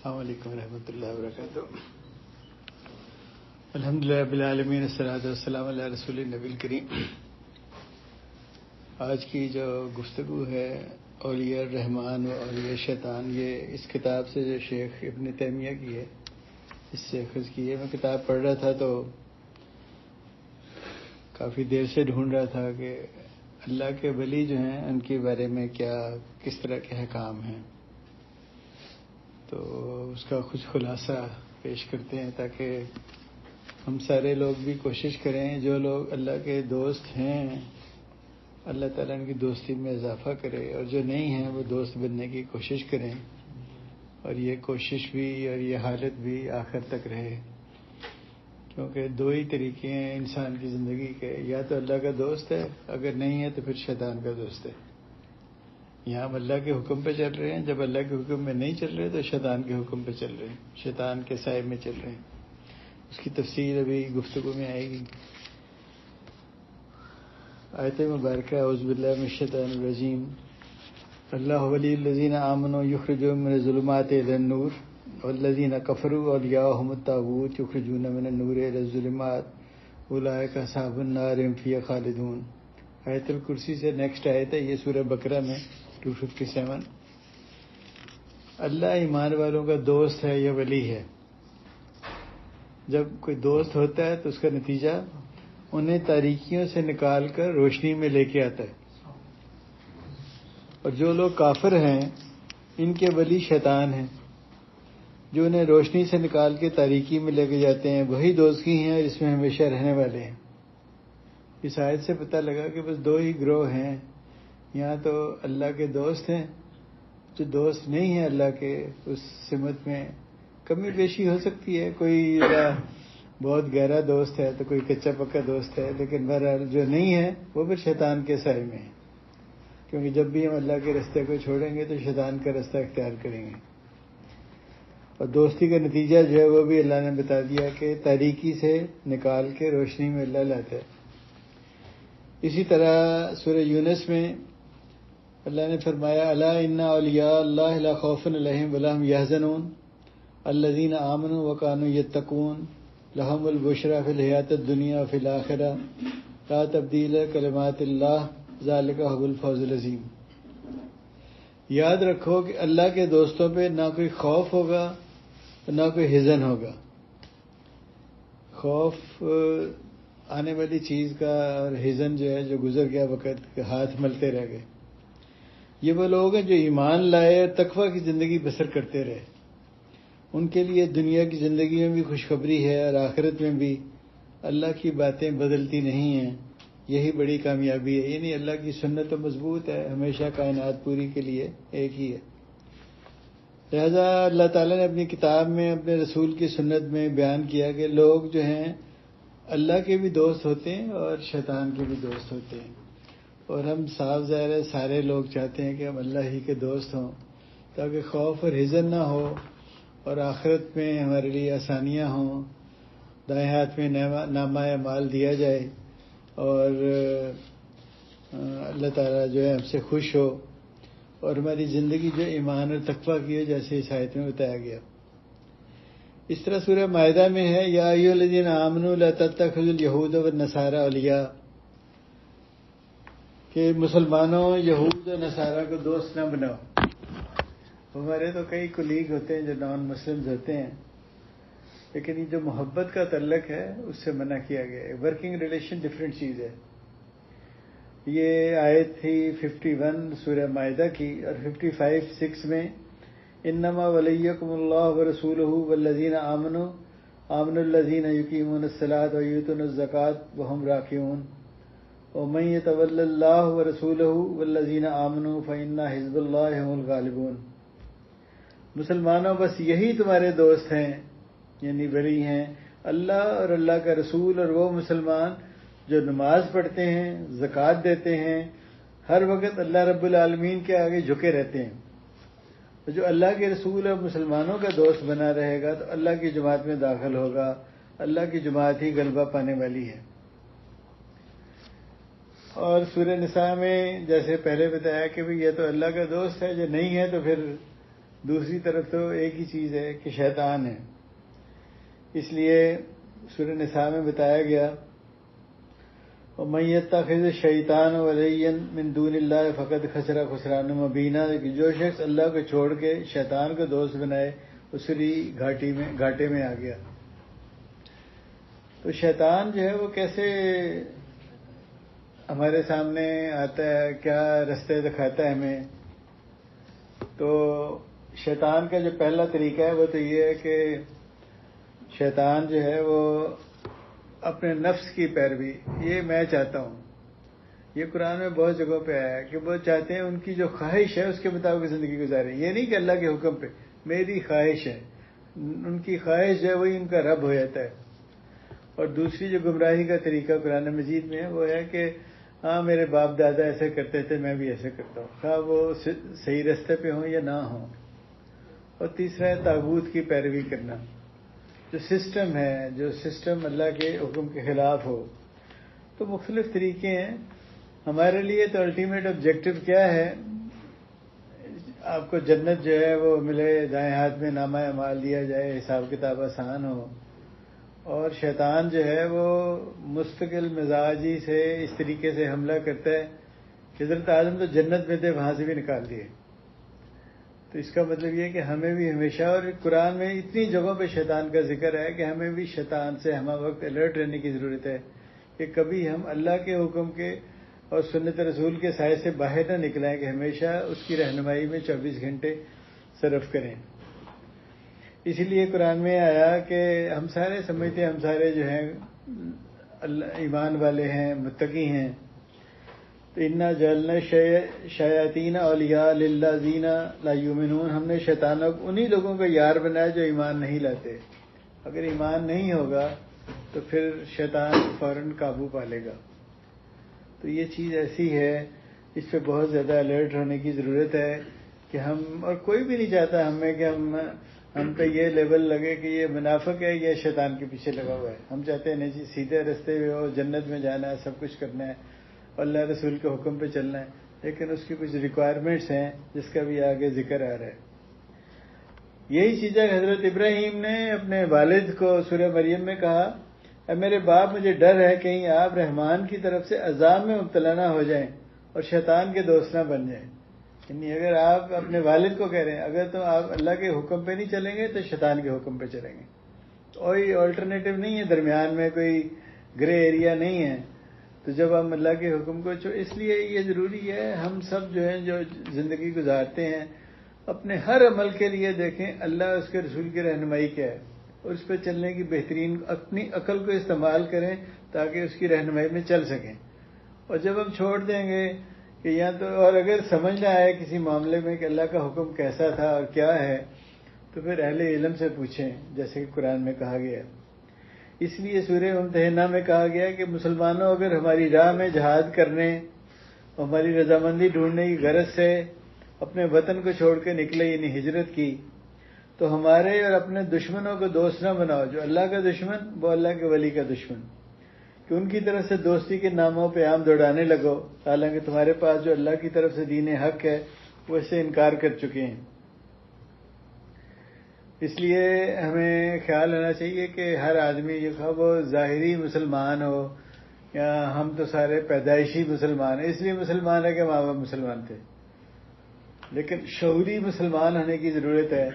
السلام علیکم ورحمۃ اللہ وبرکاتہ۔ الحمدللہ رب العالمین، الصلاۃ والسلام علی رسول النبی الکریم۔ آج کی جو گفتگو ہے اولیاء الرحمن و اولیاء شیطان، یہ اس کتاب سے جو شیخ ابن تیمیہ کی ہے، اس سے اخذ کی ہے۔ میں کتاب پڑھ رہا تھا تو کافی دیر سے ڈھونڈ رہا تھا کہ اللہ کے ولی جو ہیں ان کے بارے میں کس طرح کے احکام ہیں، تو اس کا کچھ خلاصہ پیش کرتے ہیں تاکہ ہم سارے لوگ بھی کوشش کریں، جو لوگ اللہ کے دوست ہیں اللہ تعالیٰ ان کی دوستی میں اضافہ کرے، اور جو نہیں ہیں وہ دوست بننے کی کوشش کریں، اور یہ کوشش بھی اور یہ حالت بھی آخر تک رہے، کیونکہ دو ہی طریقے ہیں انسان کی زندگی کے، یا تو اللہ کا دوست ہے، اگر نہیں ہے تو پھر شیطان کا دوست ہے۔ یہاں ہم اللہ کے حکم پہ چل رہے ہیں، جب اللہ کے حکم میں نہیں چل رہے تو شیطان کے حکم پہ چل رہے ہیں، شیطان کے سائے میں چل رہے ہیں۔ اس کی تفصیل ابھی گفتگو میں آئے گی۔ آیت مبارکہ اعوذ باللہ من الشیطان الرجیم، اللہ ولی الذین آمنوا یخرجون من الظلمات الی النور والذین کفروا اولیاءهم الطاغوت یخرجون من النور الی الظلمات اولئک اصحاب النار هم فیہا خالدون۔ آیت الکرسی سے نیکسٹ آیت ہے، یہ سورہ بقرہ میں 257۔ اللہ ایمان والوں کا دوست ہے یا ولی ہے۔ جب کوئی دوست ہوتا ہے تو اس کا نتیجہ انہیں تاریکیوں سے نکال کر روشنی میں لے کے آتا ہے، اور جو لوگ کافر ہیں ان کے ولی شیطان ہیں، جو انہیں روشنی سے نکال کے تاریکی میں لے کے جاتے ہیں، وہی دوزخی ہیں اور اس میں ہمیشہ رہنے والے ہیں۔ اس آیت سے پتہ لگا کہ بس دو ہی گروہ ہیں، یہاں تو اللہ کے دوست ہیں، جو دوست نہیں ہیں اللہ کے، اس سمت میں کمی بیشی ہو سکتی ہے، کوئی بہت گہرا دوست ہے تو کوئی کچا پکا دوست ہے، لیکن بہرحال جو نہیں ہے وہ پھر شیطان کے سائے میں ہے، کیونکہ جب بھی ہم اللہ کے راستے کو چھوڑیں گے تو شیطان کا راستہ اختیار کریں گے، اور دوستی کا نتیجہ جو ہے وہ بھی اللہ نے بتا دیا کہ تاریکی سے نکال کے روشنی میں اللہ لاتا ہے۔ اسی طرح سورہ یونس میں اللہ نے فرمایا الا ان اولیاء اللہ لا خوف علیہم ولا هم يحزنون الذین آمنوا وكانوا يتقون لهم البشرى فی الحیاۃ الدنیا وفی الآخرہ لا تبدیل کلمات اللہ ذلک هو الفوز العظیم۔ یاد رکھو کہ اللہ کے دوستوں پہ نہ کوئی خوف ہوگا نہ کوئی حزن ہوگا۔ خوف آنے والی چیز کا، اور حزن جو ہے جو گزر گیا وقت کے ہاتھ ملتے رہ گئے، یہ وہ لوگ ہیں جو ایمان لائے اور تقوی کی زندگی بسر کرتے رہے، ان کے لیے دنیا کی زندگی میں بھی خوشخبری ہے اور آخرت میں بھی۔ اللہ کی باتیں بدلتی نہیں ہیں، یہی بڑی کامیابی ہے، یعنی اللہ کی سنت تو مضبوط ہے، ہمیشہ کائنات پوری کے لیے ایک ہی ہے۔ لہذا اللہ تعالیٰ نے اپنی کتاب میں اپنے رسول کی سنت میں بیان کیا کہ لوگ جو ہیں اللہ کے بھی دوست ہوتے ہیں اور شیطان کے بھی دوست ہوتے ہیں، اور ہم صاف ظاہر ہے سارے لوگ چاہتے ہیں کہ ہم اللہ ہی کے دوست ہوں تاکہ خوف اور حزن نہ ہو، اور آخرت میں ہمارے لیے آسانیاں ہوں، دائیں ہاتھ میں نامہ اعمال دیا جائے، اور اللہ تعالیٰ جو ہے ہم سے خوش ہو، اور ہماری زندگی جو ایمان اور تقویٰ کی ہے، جیسے اس آیت میں بتایا گیا۔ اس طرح سورہ مائدہ میں ہے یا ایھا الذین آمنوا لا تتخذوا الیہود والنصارى اولیاء، کہ مسلمانوں یہود و نصارہ کو دوست نہ بناؤ۔ ہمارے تو کئی کولیگ ہوتے ہیں جو نان مسلمز ہوتے ہیں، لیکن یہ جو محبت کا تعلق ہے اس سے منع کیا گیا ہے۔ ورکنگ ریلیشن ڈفرینٹ چیز ہے۔ یہ آیت تھی 51 سورہ مائدہ کی، اور 55:6 میں انما ولیکم اللہ ورسولہ والذین آمنوا الذین یقیمون الصلاۃ ویؤتون الزکاۃ وهم راکعون ومن یتول اللہ ورسولہ والذین آمنوا فإن حزب اللہ هم الغالبون۔ مسلمانوں بس یہی تمہارے دوست ہیں، یعنی ولی ہیں، اللہ اور اللہ کا رسول، اور وہ مسلمان جو نماز پڑھتے ہیں، زکوٰۃ دیتے ہیں، ہر وقت اللہ رب العالمین کے آگے جھکے رہتے ہیں۔ اور جو اللہ کے رسول اور مسلمانوں کا دوست بنا رہے گا تو اللہ کی جماعت میں داخل ہوگا، اللہ کی جماعت ہی غلبہ پانے والی ہے۔ اور سورہ نساء میں جیسے پہلے بتایا کہ یہ تو اللہ کا دوست ہے، جو نہیں ہے تو پھر دوسری طرف تو ایک ہی چیز ہے کہ شیطان ہے. اس لیے سورہ نساء میں بتایا گیا وَمَن يَتَّخِذِ الشَّيْطَانَ وَلِيًّا مِن دُونِ اللَّهِ فَقَدْ خَسِرَ خُسْرَانًا مُبِينًا کہ جو شخص اللہ کو چھوڑ کے شیطان کو دوست بنائے اسری گھاٹے میں آ گیا. تو شیطان جو ہے وہ کیسے ہمارے سامنے آتا ہے, کیا رستے دکھاتا ہے ہمیں. تو شیطان کا جو پہلا طریقہ ہے وہ تو یہ ہے کہ شیطان جو ہے وہ اپنے نفس کی پیروی, یہ میں چاہتا ہوں, یہ قرآن میں بہت جگہوں پہ آیا ہے کہ وہ چاہتے ہیں ان کی جو خواہش ہے اس کے مطابق زندگی گزاریں. یہ نہیں کہ اللہ کے حکم پہ میری خواہش ہے, ان کی خواہش جو ہے وہی ان کا رب ہو جاتا ہے. اور دوسری جو گمراہی کا طریقہ قرآن مجید میں ہے وہ ہے کہ ہاں میرے باپ دادا ایسے کرتے تھے میں بھی ایسے کرتا ہوں, خواہ وہ صحیح رستے پہ ہوں یا نہ ہوں. اور تیسرا ہے طاغوت کی پیروی کرنا, جو سسٹم اللہ کے حکم کے خلاف ہو. تو مختلف طریقے ہیں. ہمارے لیے تو الٹیمیٹ آبجیکٹو کیا ہے, آپ کو جنت جو ہے وہ ملے, دائیں ہاتھ میں نامہ اعمال دیا جائے, حساب کتاب آسان ہو. اور شیطان جو ہے وہ مستقل مزاجی سے اس طریقے سے حملہ کرتا ہے کہ حضرت آدم تو جنت میں تھے, وہاں سے بھی نکال دیے. تو اس کا مطلب یہ ہے کہ ہمیں بھی ہمیشہ, اور قرآن میں اتنی جگہوں پہ شیطان کا ذکر ہے کہ ہمیں بھی شیطان سے ہمہ وقت الرٹ رہنے کی ضرورت ہے کہ کبھی ہم اللہ کے حکم کے اور سنت رسول کے سائے سے باہر نہ نکلیں, کہ ہمیشہ اس کی رہنمائی میں 24 گھنٹے صرف کریں. اسی لیے قرآن میں آیا کہ ہم سارے سمجھتے ہیں ہم سارے جو ہیں اللہ ایمان والے ہیں, متقی ہیں. تو انا جعلنا شیاطین اولیاء للذین لا یؤمنون, ہم نے شیطانوں کو انہی لوگوں کا یار بنایا جو ایمان نہیں لاتے. اگر ایمان نہیں ہوگا تو پھر شیطان فوراً قابو پا لے گا. تو یہ چیز ایسی ہے, اس پہ بہت زیادہ الرٹ ہونے کی ضرورت ہے کہ ہم, اور کوئی بھی نہیں چاہتا ہمیں کہ ہم پہ یہ لیبل لگے کہ یہ منافق ہے, یہ شیطان کے پیچھے لگا ہوا ہے. ہم چاہتے ہیں نہیں جی سیدھے رستے پہ ہو, جنت میں جانا ہے, سب کچھ کرنا ہے, اللہ رسول کے حکم پہ چلنا ہے. لیکن اس کی کچھ ریکوائرمنٹس ہیں جس کا بھی آگے ذکر آ رہا ہے. یہی چیزیں حضرت ابراہیم نے اپنے والد کو سورہ مریم میں کہا, اے میرے باپ مجھے ڈر ہے کہیں آپ رحمان کی طرف سے عذاب میں مبتلا نہ ہو جائیں اور شیطان کے دوست نہ بن جائیں. یعنی اگر آپ اپنے والد کو کہہ رہے ہیں اگر تو آپ اللہ کے حکم پہ نہیں چلیں گے تو شیطان کے حکم پہ چلیں گے. کوئی آلٹرنیٹو نہیں ہے, درمیان میں کوئی گرے ایریا نہیں ہے. تو جب ہم اللہ کے حکم کو اس لیے یہ ضروری ہے ہم سب جو ہیں جو زندگی گزارتے ہیں اپنے ہر عمل کے لیے دیکھیں اللہ اس کے رسول کی رہنمائی کیا ہے, اور اس پہ چلنے کی بہترین اپنی عقل کو استعمال کریں تاکہ اس کی رہنمائی میں چل سکیں. اور جب ہم چھوڑ دیں گے کہ یا تو, اور اگر سمجھنا ہے کسی معاملے میں کہ اللہ کا حکم کیسا تھا اور کیا ہے, تو پھر اہل علم سے پوچھیں جیسے کہ قرآن میں کہا گیا. اس لیے سورہ ممتحنہ میں کہا گیا کہ مسلمانوں اگر ہماری راہ میں جہاد کرنے, ہماری رضامندی ڈھونڈنے کی غرض سے اپنے وطن کو چھوڑ کے نکلے یعنی ہجرت کی, تو ہمارے اور اپنے دشمنوں کو دوست نہ بناؤ. جو اللہ کا دشمن وہ اللہ کے ولی کا دشمن, کہ ان کی طرف سے دوستی کے ناموں پہ عام دوڑانے لگو, حالانکہ تمہارے پاس جو اللہ کی طرف سے دین حق ہے وہ اس سے انکار کر چکے ہیں. اس لیے ہمیں خیال رہنا چاہیے کہ ہر آدمی جو وہ ظاہری مسلمان ہو, یا ہم تو سارے پیدائشی مسلمان ہیں, اس لیے مسلمان ہے کہ ماں باپ مسلمان تھے, لیکن شعوری مسلمان ہونے کی ضرورت ہے.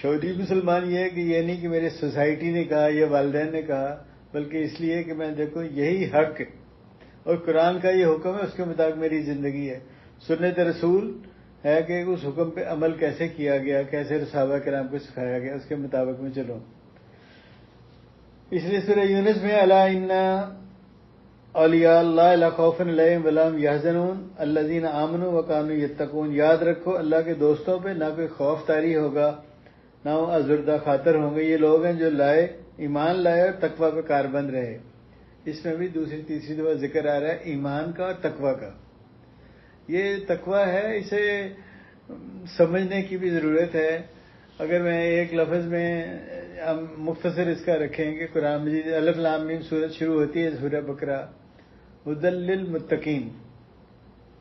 شعوری مسلمان یہ ہے کہ یہ نہیں کہ میری سوسائٹی نے کہا یا والدین نے کہا, بلکہ اس لیے کہ میں دیکھوں یہی حق ہے اور قرآن کا یہ حکم ہے, اس کے مطابق میری زندگی ہے. سنت رسول ہے کہ اس حکم پہ عمل کیسے کیا گیا, کیسے صحابہ کرام کو سکھایا گیا, اس کے مطابق میں چلو. اس لیے سورہ یونس میں الا ان اولیاء اللہ لا خوف علیہم ولا هم یحزنون الذین آمنوا وکانوا یتقون. یاد رکھو اللہ کے دوستوں پہ نہ کوئی خوف طاری ہوگا نہ وہ آزردہ خاطر ہوں گے. یہ لوگ ہیں جو ایمان لائے اور تقوی پہ کاربند رہے. اس میں بھی دوسری تیسری دفعہ ذکر آ رہا ہے ایمان کا اور تقوی کا. یہ تقوی ہے, اسے سمجھنے کی بھی ضرورت ہے. اگر میں ایک لفظ میں ہم مختصر اس کا رکھیں کہ قرآن مجید الف لام میم سورت شروع ہوتی ہے سورہ بقرہ ہدی للمتقین,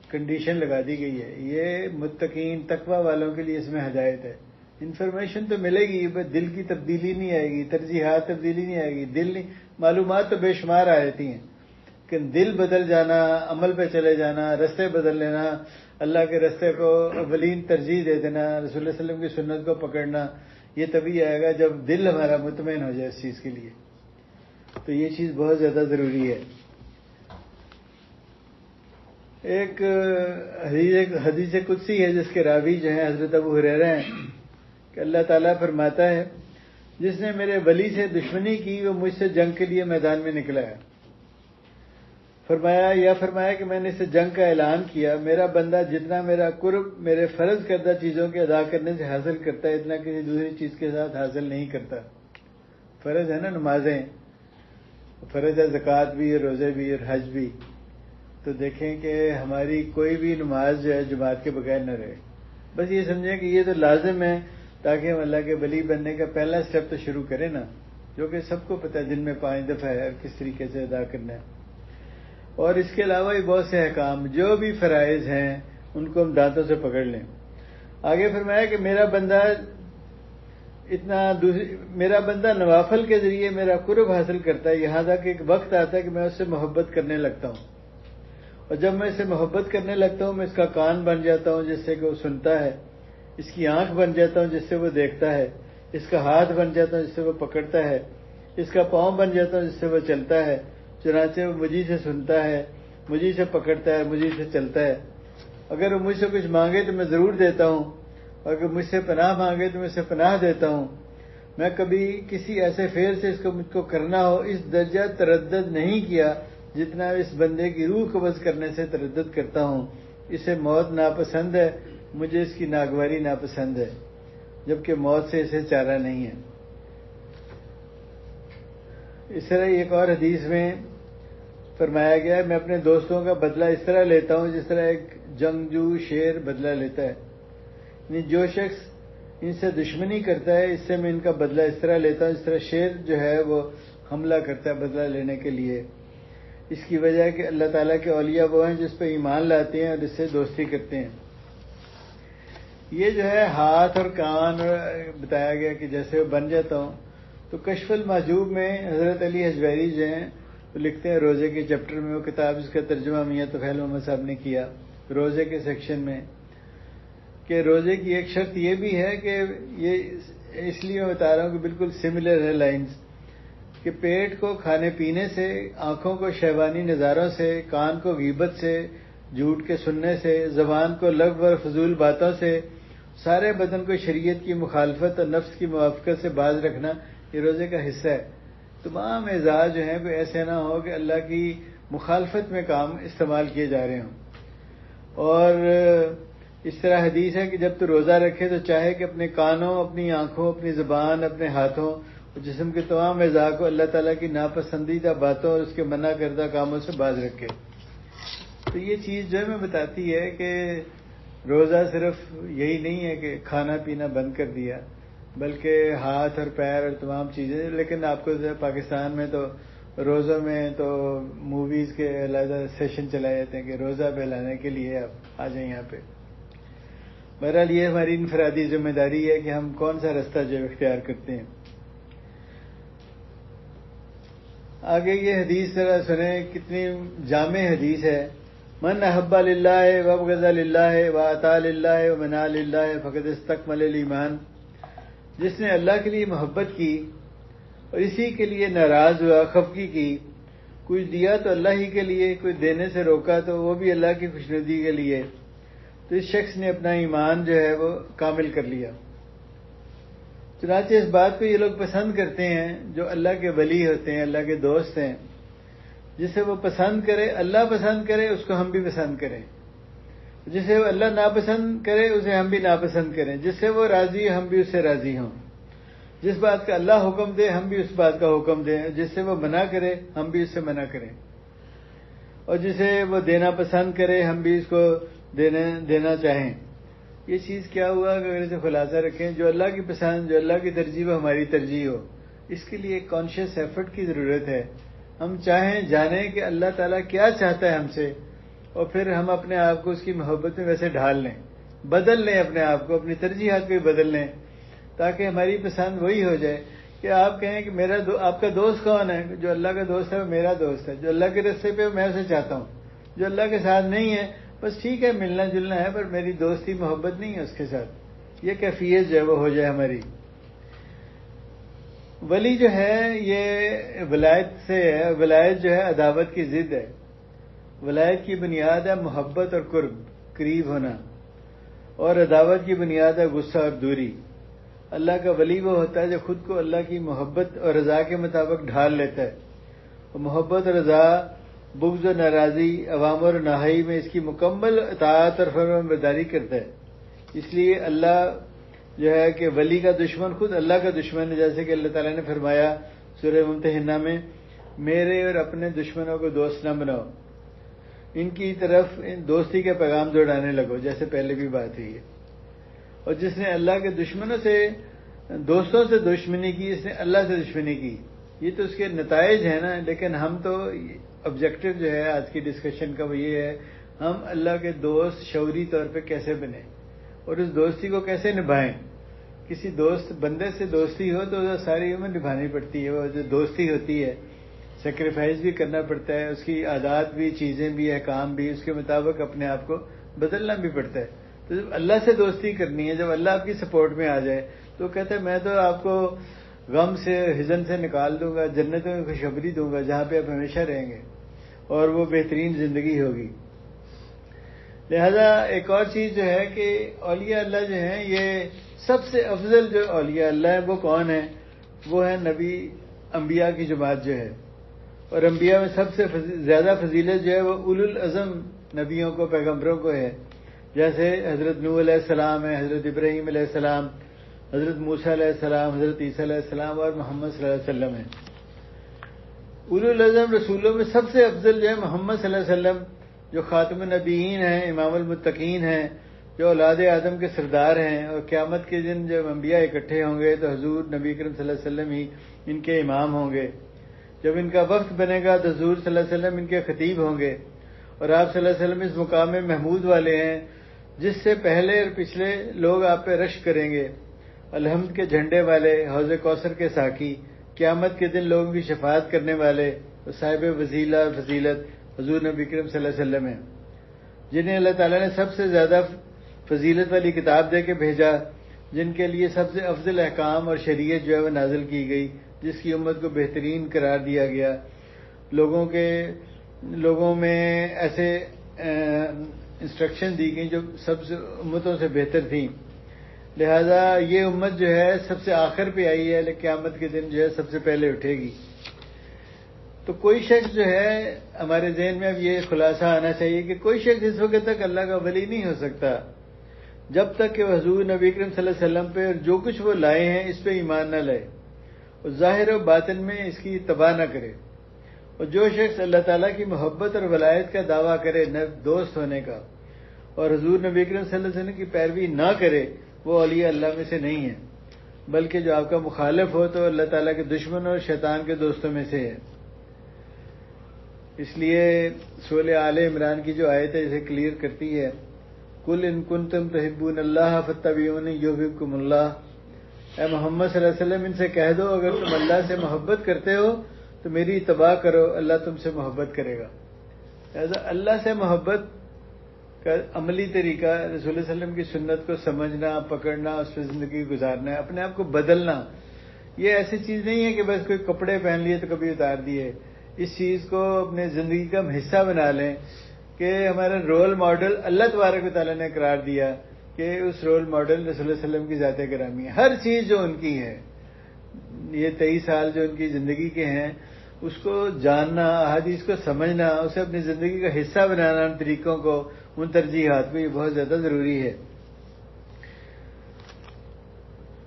کنڈیشن لگا دی گئی ہے, یہ متقین تقوی والوں کے لیے اس میں ہدایت ہے. انفارمیشن تو ملے گی، بس دل کی تبدیلی نہیں آئے گی، ترجیحات تبدیلی نہیں آئے گی، دل نہیں، معلومات تو بے شمار آ جاتی ہیں، لیکن دل بدل جانا، عمل پہ چلے جانا، رستے بدل لینا، اللہ کے رستے کو اولین ترجیح دے دینا، رسول اللہ علیہ وسلم کی سنت کو پکڑنا، یہ تبھی آئے گا جب دل ہمارا مطمئن ہو جائے اس چیز کے لیے. تو یہ چیز بہت زیادہ ضروری ہے. ایک حدیث قدسی ہے جس کے راوی جو ہیں حضرت ابو ہریرہ ہیں کہ اللہ تعالیٰ فرماتا ہے جس نے میرے ولی سے دشمنی کی وہ مجھ سے جنگ کے لیے میدان میں نکلا ہے. فرمایا کہ میں نے اسے جنگ کا اعلان کیا، میرا بندہ جتنا میرا قرب میرے فرض کردہ چیزوں کے ادا کرنے سے حاصل کرتا ہے اتنا کسی دوسری چیز کے ساتھ حاصل نہیں کرتا. فرض ہے نا نمازیں، فرض ہے زکوٰۃ بھی، روزے بھی اور حج بھی. تو دیکھیں کہ ہماری کوئی بھی نماز جو ہے جماعت کے بغیر نہ رہے. بس یہ سمجھیں کہ یہ تو لازم ہے تاکہ ہم اللہ کے ولی بننے کا پہلا سٹیپ تو شروع کریں نا، جو کہ سب کو پتہ ہے دن میں 5 دفعہ ہے اور کس طریقے سے ادا کرنا ہے. اور اس کے علاوہ بھی بہت سے احکام جو بھی فرائض ہیں ان کو ہم دانتوں سے پکڑ لیں. آگے فرمایا کہ میرا بندہ نوافل کے ذریعے میرا قرب حاصل کرتا ہے، یہاں تک کہ ایک وقت آتا ہے کہ میں اس سے محبت کرنے لگتا ہوں، اور جب میں اسے محبت کرنے لگتا ہوں میں اس کا کان بن جاتا ہوں جس سے کہ وہ سنتا ہے، اس کی آنکھ بن جاتا ہوں جس سے وہ دیکھتا ہے، اس کا ہاتھ بن جاتا ہوں جس سے وہ پکڑتا ہے، اس کا پاؤں بن جاتا ہوں جس سے وہ چلتا ہے. چنانچہ وہ مجھے سے سنتا ہے، مجھے سے پکڑتا ہے، مجھے سے چلتا ہے. اگر وہ مجھ سے کچھ مانگے تو میں ضرور دیتا ہوں، اور اگر مجھ سے پناہ مانگے تو میں اسے پناہ دیتا ہوں. میں کبھی کسی ایسے فعل سے مجھ کو کرنا ہو اس درجہ تردد نہیں کیا جتنا اس بندے کی روح قبض کرنے سے تردد کرتا ہوں. اسے موت ناپسند ہے، مجھے اس کی ناگواری ناپسند ہے، جبکہ موت سے اسے چارہ نہیں ہے. اس طرح ایک اور حدیث میں فرمایا گیا ہے میں اپنے دوستوں کا بدلہ اس طرح لیتا ہوں جس طرح ایک جنگجو شیر بدلہ لیتا ہے. یعنی جو شخص ان سے دشمنی کرتا ہے اس سے میں ان کا بدلہ اس طرح لیتا ہوں جس طرح شیر جو ہے وہ حملہ کرتا ہے بدلہ لینے کے لیے. اس کی وجہ ہے کہ اللہ تعالیٰ کے اولیاء وہ ہیں جس پہ ایمان لاتے ہیں اور اس سے دوستی کرتے ہیں. یہ جو ہے ہاتھ اور کان بتایا گیا کہ جیسے وہ بن جاتا ہوں. تو کشف المحجوب میں حضرت علی حجویری جو ہیں وہ لکھتے ہیں روزے کے چیپٹر میں، وہ کتاب جس کا ترجمہ میاں طفیل محمد صاحب نے کیا، روزے کے سیکشن میں، کہ روزے کی ایک شرط یہ بھی ہے کہ یہ اس لیے میں بتا رہا ہوں کہ بالکل سملر ہے لائنز، کہ پیٹ کو کھانے پینے سے، آنکھوں کو شیوانی نظاروں سے، کان کو غیبت سے، جھوٹ کے سننے سے، زبان کو لغو اور فضول باتوں سے، سارے بدن کو شریعت کی مخالفت اور نفس کی موافقت سے باز رکھنا یہ روزے کا حصہ ہے. تمام اعزاز جو ہیں کوئی ایسے نہ ہو کہ اللہ کی مخالفت میں کام استعمال کیے جا رہے ہوں. اور اس طرح حدیث ہے کہ جب تو روزہ رکھے تو چاہے کہ اپنے کانوں، اپنی آنکھوں، اپنی زبان، اپنے ہاتھوں اور جسم کے تمام اعضاء کو اللہ تعالیٰ کی ناپسندیدہ باتوں اور اس کے منع کردہ کاموں سے باز رکھے. تو یہ چیز جو ہے بتاتی ہے کہ روزہ صرف یہی نہیں ہے کہ کھانا پینا بند کر دیا، بلکہ ہاتھ اور پیر اور تمام چیزیں. لیکن آپ کو پاکستان میں تو روزوں میں تو موویز کے علیحدہ سیشن چلائے جاتے ہیں کہ روزہ بہلانے کے لیے آپ آ جائیں یہاں پہ. بہرحال یہ ہماری انفرادی ذمہ داری ہے کہ ہم کون سا رستہ جو اختیار کرتے ہیں. آگے یہ حدیث ذرا سنیں، کتنی جامع حدیث ہے. من احب للہ وابغض للہ واطاع للہ ومنع للہ فقد استکمل الایمان. جس نے اللہ کے لیے محبت کی اور اسی کے لیے ناراض ہوا، خفگی کی، کچھ دیا تو اللہ ہی کے لیے، کوئی دینے سے روکا تو وہ بھی اللہ کی خوشنودی کے لیے، تو اس شخص نے اپنا ایمان جو ہے وہ کامل کر لیا. چنانچہ اس بات کو یہ لوگ پسند کرتے ہیں جو اللہ کے ولی ہوتے ہیں، اللہ کے دوست ہیں. جسے وہ پسند کرے، اللہ پسند کرے، اس کو ہم بھی پسند کریں. جسے وہ اللہ ناپسند کرے اسے ہم بھی ناپسند کریں. جس سے وہ راضی ہم بھی اس سے راضی ہوں. جس بات کا اللہ حکم دے ہم بھی اس بات کا حکم دیں. جس سے وہ منع کرے ہم بھی اس سے منع کریں. اور جسے وہ دینا پسند کرے ہم بھی اس کو دینا چاہیں. یہ چیز کیا ہوا کہ اگر اسے خلاصہ رکھیں، جو اللہ کی پسند، جو اللہ کی ترجیح وہ ہماری ترجیح ہو. اس کے لیے ایک کانشیس ایفرٹ کی ضرورت ہے. ہم چاہیں جانیں کہ اللہ تعالیٰ کیا چاہتا ہے ہم سے، اور پھر ہم اپنے آپ کو اس کی محبت میں ویسے ڈھال لیں، بدل لیں اپنے آپ کو، اپنی ترجیحات کو بھی بدل لیں. تاکہ ہماری پسند وہی ہو جائے کہ آپ کہیں کہ آپ کا دوست کون ہے؟ جو اللہ کا دوست ہے وہ میرا دوست ہے، جو اللہ کے راستے پہ میں اسے چاہتا ہوں، جو اللہ کے ساتھ نہیں ہے بس ٹھیک ہے ملنا جلنا ہے پر میری دوستی محبت نہیں ہے اس کے ساتھ، یہ کیفیت جو ہے وہ ہو جائے ہماری۔ ولی جو ہے یہ ولایت سے ہے، ولایت جو ہے عداوت کی ضد ہے، ولایت کی بنیاد ہے محبت اور قریب ہونا، اور عداوت کی بنیاد ہے غصہ اور دوری۔ اللہ کا ولی وہ ہوتا ہے جو خود کو اللہ کی محبت اور رضا کے مطابق ڈھال لیتا ہے، اور محبت اور رضا، بغض و ناراضی، اوامر اور نہی میں اس کی مکمل اطاعت اور فرمانبرداری کرتا ہے۔ اس لیے اللہ جو ہے کہ ولی کا دشمن خود اللہ کا دشمن ہے، جیسے کہ اللہ تعالیٰ نے فرمایا سورہ ممتحنہ میں، میرے اور اپنے دشمنوں کو دوست نہ بناؤ، ان کی طرف دوستی کے پیغام دوڑانے لگو، جیسے پہلے بھی بات ہوئی ہے۔ اور جس نے اللہ کے دشمنوں سے، دوستوں سے دشمنی کی، اس نے اللہ سے دشمنی کی، یہ تو اس کے نتائج ہیں نا۔ لیکن ہم تو آبجیکٹو جو ہے آج کی ڈسکشن کا وہ یہ ہے، ہم اللہ کے دوست شعوری طور پہ کیسے بنیں اور اس دوستی کو کیسے نبھائیں۔ کسی دوست بندے سے دوستی ہو تو ساری عمر نبھانی پڑتی ہے، وہ جو دوستی ہوتی ہے سیکریفائز بھی کرنا پڑتا ہے، اس کی عادات بھی، چیزیں بھی، احکام بھی، اس کے مطابق اپنے آپ کو بدلنا بھی پڑتا ہے۔ تو جب اللہ سے دوستی کرنی ہے، جب اللہ آپ کی سپورٹ میں آ جائے تو کہتے ہیں میں تو آپ کو غم سے، حزن سے نکال دوں گا، جنتوں میں خوشخبری دوں گا جہاں پہ آپ ہمیشہ رہیں گے اور وہ بہترین زندگی ہوگی۔ لہذا ایک اور چیز جو ہے کہ اولیاء اللہ جو ہیں، یہ سب سے افضل جو اولیاء اللہ ہیں وہ کون ہیں؟ وہ ہے نبی، انبیاء کی جماعت جو ہے، اور انبیاء میں سب سے زیادہ فضیلت جو ہے وہ اولو العزم نبیوں کو، پیغمبروں کو ہے، جیسے حضرت نوح علیہ السلام ہے، حضرت ابراہیم علیہ السلام، حضرت موسیٰ علیہ السلام، حضرت عیسیٰ علیہ السلام اور محمد صلی اللہ علیہ وسلم ہے۔ اولو العزم رسولوں میں سب سے افضل جو ہے محمد صلی اللہ علیہ وسلم، جو خاتم النبیین ہیں، امام المتقین ہیں، جو اولاد آدم کے سردار ہیں، اور قیامت کے دن جب انبیاء اکٹھے ہوں گے تو حضور نبی کریم صلی اللہ علیہ وسلم ہی ان کے امام ہوں گے۔ جب ان کا وقت بنے گا تو حضور صلی اللہ علیہ وسلم ان کے خطیب ہوں گے، اور آپ صلی اللہ علیہ وسلم اس مقام میں محمود والے ہیں جس سے پہلے اور پچھلے لوگ آپ پہ رشک کریں گے، الحمد کے جھنڈے والے، حوض کوثر کے ساقی، قیامت کے دن لوگوں کی شفاعت کرنے والے، صاحب وسیلہ اور فضیلت حضور نبی کریم صلی اللہ علیہ وسلم ہیں، جنہیں اللہ تعالیٰ نے سب سے زیادہ فضیلت والی کتاب دے کے بھیجا، جن کے لیے سب سے افضل احکام اور شریعت جو ہے وہ نازل کی گئی، جس کی امت کو بہترین قرار دیا گیا، لوگوں میں ایسے انسٹرکشن دی گئی جو سب سے امتوں سے بہتر تھیں۔ لہذا یہ امت جو ہے سب سے آخر پہ آئی ہے، لیکن قیامت کے دن جو ہے سب سے پہلے اٹھے گی۔ تو کوئی شخص جو ہے، ہمارے ذہن میں اب یہ خلاصہ آنا چاہیے کہ کوئی شخص اس وقت تک اللہ کا ولی نہیں ہو سکتا جب تک کہ وہ حضور نبی کریم صلی اللہ علیہ وسلم پہ اور جو کچھ وہ لائے ہیں اس پہ ایمان نہ لائے، اور ظاہر و باطن میں اس کی اتباع نہ کرے۔ اور جو شخص اللہ تعالیٰ کی محبت اور ولایت کا دعویٰ کرے، دوست ہونے کا، اور حضور نبی کریم صلی اللہ علیہ وسلم کی پیروی نہ کرے، وہ اولیاء اللہ میں سے نہیں ہے، بلکہ جو آپ کا مخالف ہو تو اللہ تعالیٰ کے دشمن اور شیطان کے دوستوں میں سے ہے۔ اس لیے سورہ آل عمران کی جو آیت ہے اسے کلیئر کرتی ہے، قُلْ إِن كُنتُمْ تُحِبُّونَ اللَّهَ فَاتَّبِعُونِي يُحْبِبْكُمُ اللَّهُ، اے محمد صلی اللہ علیہ وسلم ان سے کہہ دو اگر تم اللہ سے محبت کرتے ہو تو میری اتباع کرو، اللہ تم سے محبت کرے گا۔ لہذا اللہ سے محبت کا عملی طریقہ رسول اللہ صلی اللہ علیہ وسلم کی سنت کو سمجھنا، پکڑنا، اس پہ زندگی گزارنا ہے، اپنے آپ کو بدلنا۔ یہ ایسی چیز نہیں ہے کہ بس کوئی کپڑے پہن لیے تو کبھی اتار دیے، اس چیز کو اپنے زندگی کا حصہ بنا لیں کہ ہمارا رول ماڈل اللہ تبارک و تعالیٰ نے قرار دیا کہ اس رول ماڈل رسول اللہ علیہ وسلم کی ذات گرامی ہے۔ ہر چیز جو ان کی ہے، یہ 23 سال جو ان کی زندگی کے ہیں، اس کو جاننا، احادیث کو سمجھنا، اسے اپنی زندگی کا حصہ بنانا، ان طریقوں کو، ان ترجیحات کو، یہ بہت زیادہ ضروری ہے۔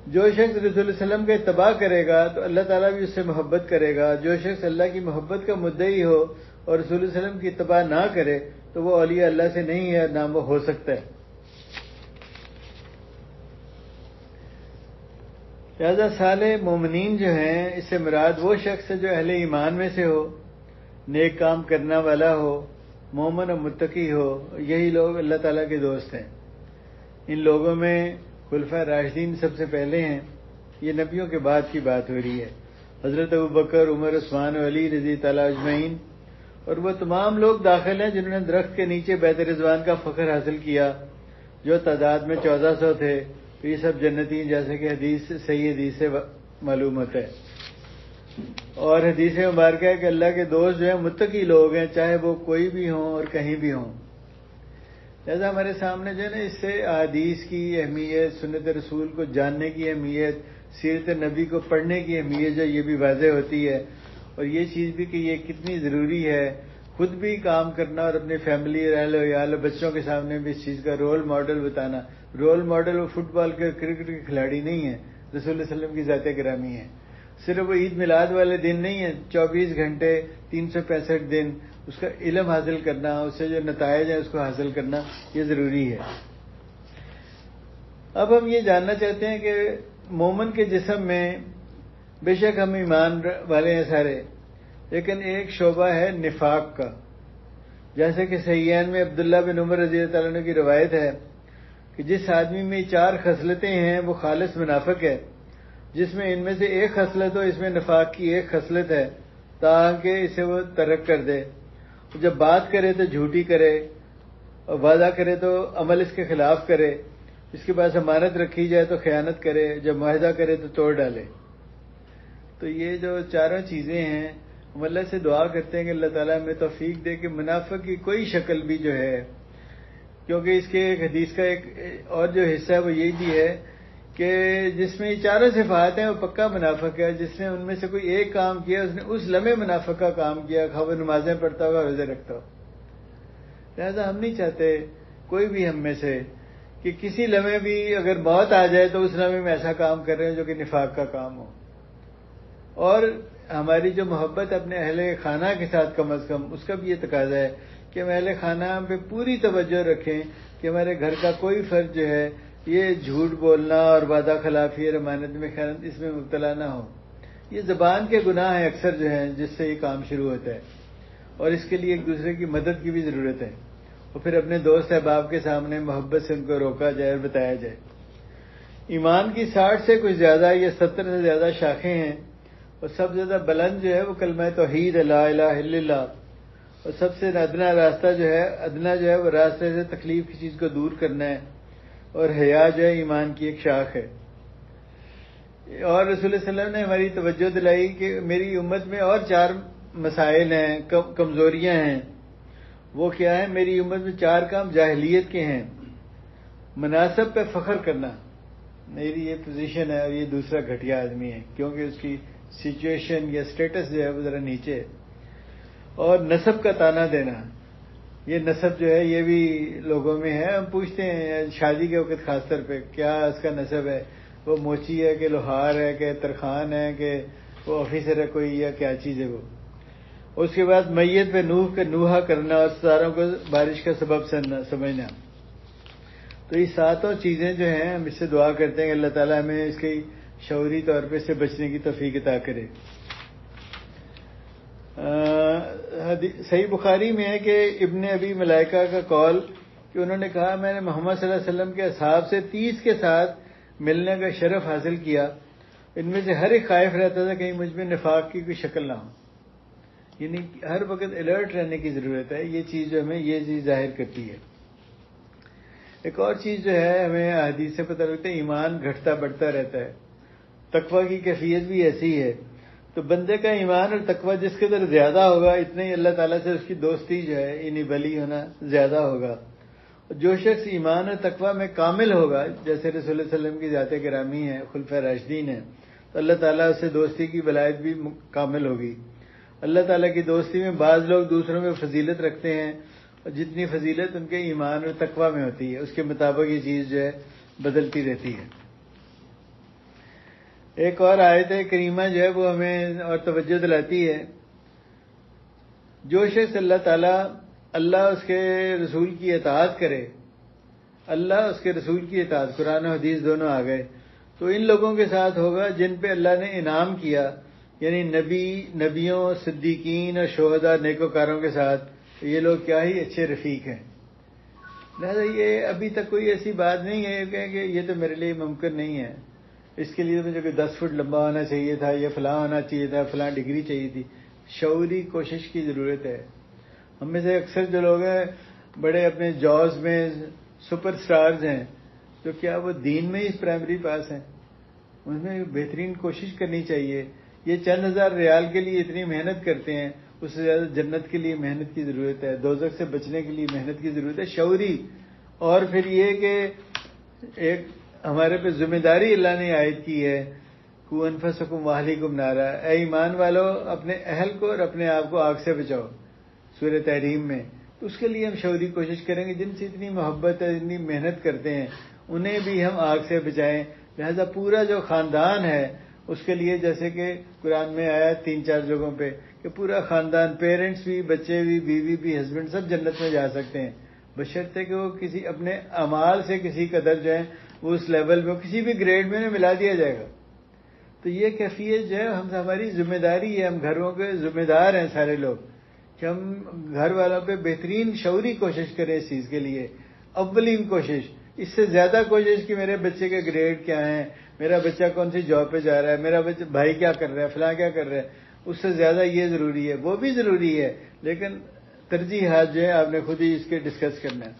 جو شخص رسول اللہ علیہ وسلم کا اتباع کرے گا تو اللہ تعالیٰ بھی اس سے محبت کرے گا۔ جو شخص اللہ کی محبت کا مدعی ہو اور رسول اللہ علیہ وسلم کی اتباع نہ کرے تو وہ اولیاء اللہ سے نہیں ہے، نہ وہ ہو سکتا ہے۔ لہذا صالح مومنین جو ہیں، اس سے مراد وہ شخص ہے جو اہل ایمان میں سے ہو، نیک کام کرنا والا ہو، مومن اور متقی ہو، یہی لوگ اللہ تعالیٰ کے دوست ہیں۔ ان لوگوں میں خلفائے راشدین سب سے پہلے ہیں، یہ نبیوں کے بعد کی بات ہو رہی ہے. حضرت ابوبکر، عمر، عثمان و علی رضی تعالیٰ اجمعین، اور وہ تمام لوگ داخل ہیں جنہوں نے درخت کے نیچے بیت رضوان کا فخر حاصل کیا، جو تعداد میں 1400 تھے. تو یہ سب جنتی ہیں، جیسے کہ صحیح حدیث سے معلوم ہوتا ہے. اور حدیث مبارکہ ہے کہ اللہ کے دوست جو ہیں متقی لوگ ہیں، چاہے وہ کوئی بھی ہوں اور کہیں بھی ہوں. لہذا ہمارے سامنے جو ہے نا اس سے احادیث کی اہمیت، سنت رسول کو جاننے کی اہمیت، سیرت نبی کو پڑھنے کی اہمیت جو یہ بھی واضح ہوتی ہے. اور یہ چیز بھی کہ یہ کتنی ضروری ہے خود بھی کام کرنا اور اپنی فیملی، اہل و عیال، بچوں کے سامنے بھی اس چیز کا رول ماڈل بتانا. رول ماڈل وہ فٹ بال کے، کرکٹ کے کھلاڑی نہیں ہیں، رسول اللہ علیہ وسلم کی ذات گرامی ہے. صرف وہ عید میلاد والے دن نہیں ہے، 24 گھنٹے 365 دن اس کا علم حاصل کرنا، اس سے جو نتائج ہیں اس کو حاصل کرنا، یہ ضروری ہے. اب ہم یہ جاننا چاہتے ہیں کہ مومن کے جسم میں بے شک ہم ایمان والے ہیں سارے، لیکن ایک شعبہ ہے نفاق کا. جیسے کہ صحیحین میں عبداللہ بن عمر رضی اللہ تعالیٰ عنہ کی روایت ہے کہ جس آدمی میں 4 خصلتیں ہیں وہ خالص منافق ہے. جس میں ان میں سے ایک خصلت ہو، اس میں نفاق کی ایک خصلت ہے، تاکہ اسے وہ ترک کر دے. جب بات کرے تو جھوٹی کرے، اور وعدہ کرے تو عمل اس کے خلاف کرے. اس کے پاس امانت رکھی جائے تو خیانت کرے، جب معاہدہ کرے تو توڑ ڈالے. تو یہ جو چاروں چیزیں ہیں، ہم اللہ سے دعا کرتے ہیں کہ اللہ تعالیٰ ہمیں توفیق دے کہ منافق کی کوئی شکل بھی جو ہے، کیونکہ اس کے ایک حدیث کا ایک اور جو حصہ ہے وہ یہی بھی ہے کہ جس میں یہ چاروں صفات ہیں وہ پکا منافق ہے. جس نے ان میں سے کوئی ایک کام کیا، اس نے اس لمحے منافق کا کام کیا، خواہ وہ نمازیں پڑھتا ہوا، روزے رکھتا ہو. لہذا ہم نہیں چاہتے کوئی بھی ہم میں سے کہ کسی لمحے بھی اگر موت آ جائے تو اس لمحے میں ایسا کام کر رہے ہیں جو کہ نفاق کا کام ہو. اور ہماری جو محبت اپنے اہل خانہ کے ساتھ کم از کم، اس کا بھی یہ تقاضا ہے کہ ہم اہل خانہ پہ پوری توجہ رکھیں کہ ہمارے گھر کا کوئی فرد جو ہے یہ جھوٹ بولنا اور وعدہ خلافی اور امانت میں خیانت اس میں مبتلا نہ ہو. یہ زبان کے گناہ ہیں اکثر جو ہیں جس سے یہ کام شروع ہوتا ہے، اور اس کے لیے ایک دوسرے کی مدد کی بھی ضرورت ہے. اور پھر اپنے دوست احباب کے سامنے محبت سے ان کو روکا جائے اور بتایا جائے. ایمان کی 60 سے کچھ زیادہ یا 70 سے زیادہ شاخیں ہیں، اور سب سے زیادہ بلند جو ہے وہ کلمہ توحید لا الہ الا اللہ. اور سب سے ادنا راستہ جو ہے وہ راستے سے تکلیف کی چیز کو دور کرنا ہے. اور حیا جو ہے ایمان کی ایک شاخ ہے. اور رسول اللہ صلی اللہ علیہ وسلم نے ہماری توجہ دلائی کہ میری امت میں اور 4 مسائل ہیں، کمزوریاں ہیں. وہ کیا ہے؟ میری امت میں 4 کام جاہلیت کے ہیں. مناسب پہ فخر کرنا، میری یہ پوزیشن ہے اور یہ دوسرا گھٹیا آدمی ہے کیونکہ اس کی سچویشن یا سٹیٹس جو ہے وہ ذرا نیچے. اور نسب کا تانا دینا، یہ نسب جو ہے یہ بھی لوگوں میں ہے. ہم پوچھتے ہیں شادی کے وقت خاص طور پہ کیا اس کا نسب ہے، وہ موچی ہے کہ لوہار ہے کہ ترخان ہے کہ وہ آفیسر ہے کوئی، یا کیا چیز ہے وہ. اس کے بعد میت پہ نوحہ کرنا اور ستاروں کو بارش کا سبب سمجھنا. تو یہ 7 چیزیں جو ہیں ہم اس سے دعا کرتے ہیں کہ اللہ تعالیٰ ہمیں اس کی شعوری طور پہ سے بچنے کی توفیق عطا کرے. صحیح بخاری میں ہے کہ ابن ابی ملائکہ کا قول کہ انہوں نے کہا میں نے محمد صلی اللہ علیہ وسلم کے اصحاب سے 30 کے ساتھ ملنے کا شرف حاصل کیا. ان میں سے ہر ایک خائف رہتا تھا کہیں مجھ میں نفاق کی کوئی شکل نہ ہو. یعنی ہر وقت الرٹ رہنے کی ضرورت ہے. یہ چیز جو ہمیں یہ چیز ظاہر کرتی ہے. ایک اور چیز جو ہے ہمیں حدیث سے پتہ لگتا ہے، ایمان گھٹتا بڑھتا رہتا ہے. تقوی کی کیفیت بھی ایسی ہے. تو بندے کا ایمان اور تقوی جس کے اندر زیادہ ہوگا اتنے ہی اللہ تعالیٰ سے اس کی دوستی جو ہے یعنی ولی ہونا زیادہ ہوگا. جو شخص ایمان اور تقوی میں کامل ہوگا، جیسے رسول اللہ صلی اللہ علیہ وسلم کی ذات گرامی ہے، خلفائے راشدین ہیں، تو اللہ تعالیٰ اس سے دوستی کی ولایت بھی کامل ہوگی. اللہ تعالیٰ کی دوستی میں بعض لوگ دوسروں میں فضیلت رکھتے ہیں، اور جتنی فضیلت ان کے ایمان اور تقوی میں ہوتی ہے اس کے مطابق یہ چیز جو ہے بدلتی رہتی ہے. ایک اور آیت کریمہ جو ہے وہ ہمیں اور توجہ دلاتی ہے. جو شخص اللہ اس کے رسول کی اطاعت کرے، اللہ اس کے رسول کی اطاعت، قرآن و حدیث دونوں آ گئے، تو ان لوگوں کے ساتھ ہوگا جن پہ اللہ نے انعام کیا، یعنی نبیوں، صدیقین اور شہداء، نیکوکاروں کے ساتھ. یہ لوگ کیا ہی اچھے رفیق ہیں. لہذا یہ ابھی تک کوئی ایسی بات نہیں ہے کہ یہ تو میرے لیے ممکن نہیں ہے. اس کے لیے مجھے کوئی 10 فٹ لمبا ہونا چاہیے تھا، یا فلاں ہونا چاہیے تھا، فلاں ڈگری چاہیے تھی. شعوری کوشش کی ضرورت ہے. ہم میں سے اکثر جو لوگ ہیں بڑے اپنے جابس میں سپر سٹارز ہیں، تو کیا وہ دین میں ہی پرائمری پاس ہیں؟ ان میں بہترین کوشش کرنی چاہیے. یہ چند ہزار ریال کے لیے اتنی محنت کرتے ہیں، اس سے زیادہ جنت کے لیے محنت کی ضرورت ہے، دوزخ سے بچنے کے لیے محنت کی ضرورت ہے شعوری. اور پھر یہ کہ ایک ہمارے پہ ذمہ داری اللہ نے عائد کی ہے، قوا انفسکم واہلیکم نارا، اے ایمان والو اپنے اہل کو اور اپنے آپ کو آگ سے بچاؤ، سورہ تحریم میں. تو اس کے لیے ہم شعوری کوشش کریں گے. جن سے اتنی محبت ہے، اتنی محنت کرتے ہیں، انہیں بھی ہم آگ سے بچائیں. لہذا پورا جو خاندان ہے اس کے لیے، جیسے کہ قرآن میں آیا 3-4 جگہوں پہ کہ پورا خاندان، پیرنٹس بھی، بچے بھی، بیوی بھی، ہسبینڈ، سب جنت میں جا سکتے ہیں، بشرطے کہ وہ کسی اپنے اعمال سے کسی قدر جو ہے وہ اس لیول میں کسی بھی گریڈ میں ملا دیا جائے گا. تو یہ کیفیت جو ہے ہماری ذمہ داری ہے. ہم گھروں کے ذمہ دار ہیں سارے لوگ، کہ ہم گھر والوں پہ بہترین شعوری کوشش کریں اس چیز کے لیے. اولین کوشش، اس سے زیادہ کوشش کہ میرے بچے کے گریڈ کیا ہیں، میرا بچہ کون سی جاب پہ جا رہا ہے، میرا بچہ بھائی کیا کر رہا ہے، فلاں کیا کر رہا ہے، اس سے زیادہ یہ ضروری ہے. وہ بھی ضروری ہے، لیکن ترجیحات جو ہے آپ نے خود ہی اس کے ڈسکس کرنا ہے.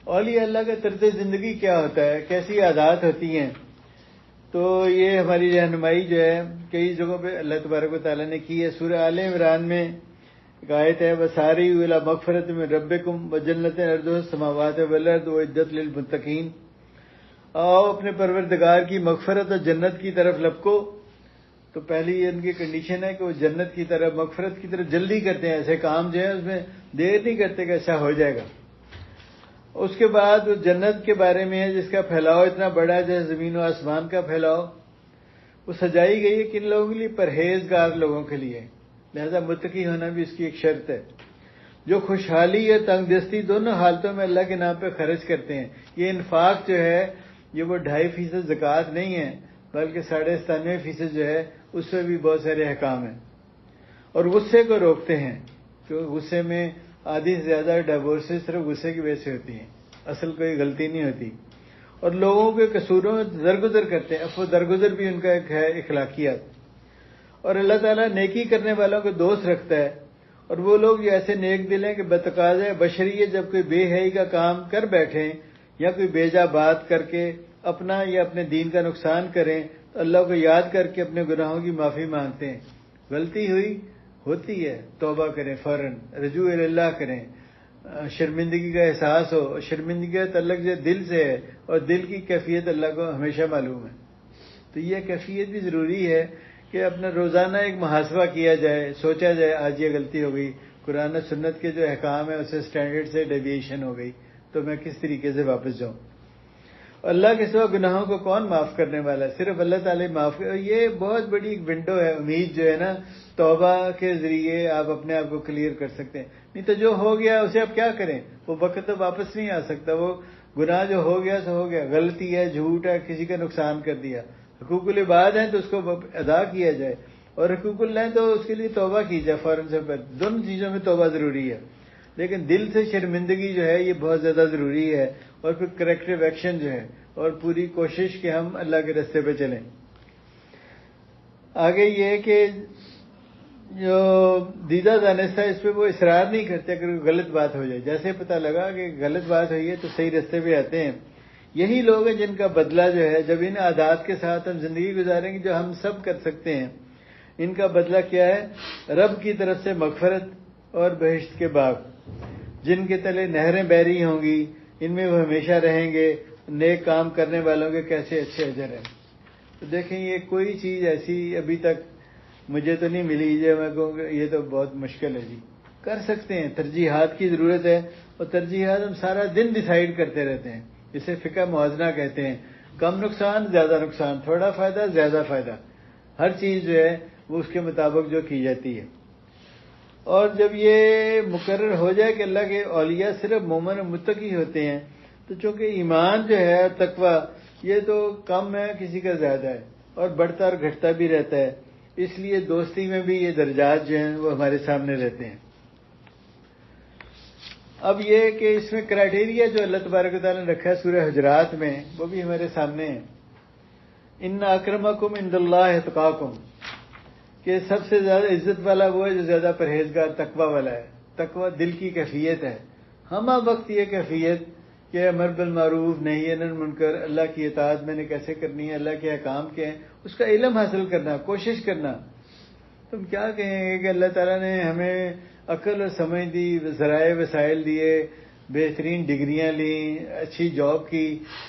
اولیاء اللہ کا طرز زندگی کیا ہوتا ہے، کیسی عادات ہوتی ہیں. تو یہ ہماری رہنمائی جو ہے کئی جگہوں پہ اللہ تبارک و تعالیٰ نے کی ہے. سورہ آل عمران میں ایک آیت ہے، وَسَارِعُوا إِلَىٰ مَغْفِرَةٍ مِّن رَّبِّكُمْ وَجَنَّةٍ عَرْضُهَا السَّمَاوَاتُ وَالْأَرْضُ أُعِدَّتْ لِلْمُتَّقِينَ. آؤ اپنے پروردگار کی مغفرت اور جنت کی طرف لپکو. تو پہلی ان کی کنڈیشن ہے کہ وہ جنت کی طرف، مغفرت کی طرف جلدی کرتے ہیں. ایسے کام جو ہے اس میں دیر نہیں کرتے کہ ایسا ہو جائے گا. اس کے بعد وہ جنت کے بارے میں ہے جس کا پھیلاؤ اتنا بڑا ہے جیسے زمین و آسمان کا پھیلاؤ. وہ سجائی گئی ہے کن لوگوں کے لیے؟ پرہیزگار لوگوں کے لیے. لہذا متقی ہونا بھی اس کی ایک شرط ہے، جو خوشحالی یا تنگ دستی دونوں حالتوں میں اللہ کے نام پہ خرچ کرتے ہیں. یہ انفاق جو ہے یہ وہ 2.5% زکوٰۃ نہیں ہے، بلکہ 97.5% جو ہے اس سے بھی بہت سارے احکام ہیں. اور غصے کو روکتے ہیں، کیونکہ غصے میں آدھی سے زیادہ ڈائیورسز صرف غصے کی وجہ سے ہوتی ہیں، اصل کوئی غلطی نہیں ہوتی. اور لوگوں کے قصوروں میں درگزر کرتے ہیں، عفو درگزر بھی ان کا ایک ہے اخلاقیات. اور اللہ تعالیٰ نیکی کرنے والوں کو دوست رکھتا ہے. اور وہ لوگ جو ایسے نیک دل ہیں کہ بتقاضۂ بشریت جب کوئی بے حیائی کا کام کر بیٹھیں یا کوئی بیجا بات کر کے اپنا یا اپنے دین کا نقصان کریں تو اللہ کو یاد کر کے اپنے گناہوں کی معافی مانگتے ہیں. غلطی ہوتی ہے، توبہ کریں، فوراً رجوع اللہ کریں. شرمندگی کا احساس ہو، شرمندگی کا تعلق جو دل سے ہے، اور دل کی کیفیت اللہ کو ہمیشہ معلوم ہے. تو یہ کیفیت بھی ضروری ہے کہ اپنا روزانہ ایک محاسبہ کیا جائے، سوچا جائے آج یہ غلطی ہو گئی، قرآن و سنت کے جو احکام ہیں اسے سٹینڈرڈ سے ڈیویشن ہو گئی، تو میں کس طریقے سے واپس جاؤں. اللہ کے سوا گناہوں کو کون معاف کرنے والا ہے؟ صرف اللہ تعالیٰ معاف کر. یہ بہت بڑی ایک ونڈو ہے، امید جو ہے نا، توبہ کے ذریعے آپ اپنے آپ کو کلیئر کر سکتے ہیں. نہیں تو جو ہو گیا اسے آپ کیا کریں؟ وہ وقت تو واپس نہیں آ سکتا. وہ گناہ جو ہو گیا سو ہو گیا، غلطی ہے، جھوٹ ہے، کسی کا نقصان کر دیا. حقوق العباد ہیں تو اس کو ادا کیا جائے، اور حقوق اللہ تو اس کے لیے توبہ کی جائے فوراً سے. دونوں چیزوں میں توبہ ضروری ہے، لیکن دل سے شرمندگی جو ہے یہ بہت زیادہ ضروری ہے. اور پھر کریکٹیو ایکشن جو ہے، اور پوری کوشش کہ ہم اللہ کے راستے پہ چلیں. آگے یہ کہ جو دیدہ دانستہ اس پہ وہ اصرار نہیں کرتے اگر غلط بات ہو جائے. جیسے پتہ لگا کہ غلط بات ہوئی ہے تو صحیح راستے پہ آتے ہیں. یہی لوگ ہیں جن کا بدلہ جو ہے، جب ان عادات کے ساتھ ہم زندگی گزاریں گے جو ہم سب کر سکتے ہیں، ان کا بدلہ کیا ہے؟ رب کی طرف سے مغفرت اور بہشت کے باغ، جن کے تلے نہریں بہری ہوں گی، ان میں وہ ہمیشہ رہیں گے. نیک کام کرنے والوں کے کیسے اچھے اجر ہیں. تو دیکھیں یہ کوئی چیز ایسی ابھی تک مجھے تو نہیں ملی جو میں کہوں کہ یہ تو بہت مشکل ہے. جی کر سکتے ہیں، ترجیحات کی ضرورت ہے، اور ترجیحات ہم سارا دن ڈیسائیڈ کرتے رہتے ہیں. جسے فقہ موازنہ کہتے ہیں، کم نقصان زیادہ نقصان، تھوڑا فائدہ زیادہ فائدہ، ہر چیز جو ہے وہ اس کے مطابق جو کی جاتی ہے. اور جب یہ مقرر ہو جائے کہ اللہ کے اولیاء صرف مومن و متقی ہوتے ہیں، تو چونکہ ایمان جو ہے تقویٰ یہ تو کم ہے، کسی کا زیادہ ہے، اور بڑھتا اور گھٹتا بھی رہتا ہے. اس لیے دوستی میں بھی یہ درجات جو ہیں وہ ہمارے سامنے رہتے ہیں. اب یہ کہ اس میں کرائٹیریا جو اللہ تبارک و تعالیٰ نے رکھا ہے سورہ حجرات میں، وہ بھی ہمارے سامنے ہے. ان اکرمکم عند اللہ اتقاکم، کہ سب سے زیادہ عزت والا وہ ہے جو زیادہ پرہیزگار تقوی والا ہے۔ تقوی دل کی کیفیت ہے، ہمہ وقت یہ کیفیت کہ امر بالمعروف نہی عن المنکر، اللہ کی اطاعت میں نے کیسے کرنی ہے، اللہ کے احکام کیا ہیں، اس کا علم حاصل کرنا، کوشش کرنا۔ تم کیا کہیں گے کہ اللہ تعالیٰ نے ہمیں عقل اور سمجھ دی، ذرائع وسائل دیے، بہترین ڈگریاں لیں، اچھی جاب کی،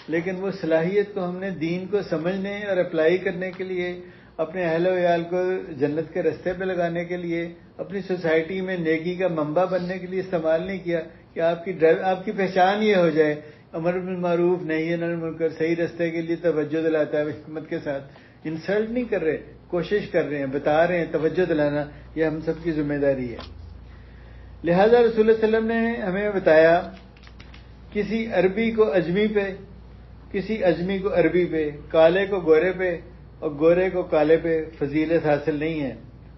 لیکن وہ صلاحیت کو ہم نے دین کو سمجھنے اور اپلائی کرنے کے لیے، اپنے اہل و عیال کو جنت کے رستے پہ لگانے کے لیے، اپنی سوسائٹی میں نیکی کا منبع بننے کے لیے استعمال نہیں کیا کہ آپ کی پہچان یہ ہو جائے امر بالمعروف نہی عن المنکر، صحیح رستے کے لیے توجہ دلاتا ہے حکمت کے ساتھ، انسلٹ نہیں کر رہے، کوشش کر رہے ہیں، بتا رہے ہیں، توجہ دلانا یہ ہم سب کی ذمہ داری ہے۔ لہذا رسول اللہ صلی اللہ علیہ وسلم نے ہمیں بتایا کسی عربی کو اجمی پہ، کسی اجمی کو عربی پہ، کالے کو گورے پہ اور گورے کو کالے پہ فضیلت حاصل نہیں ہے،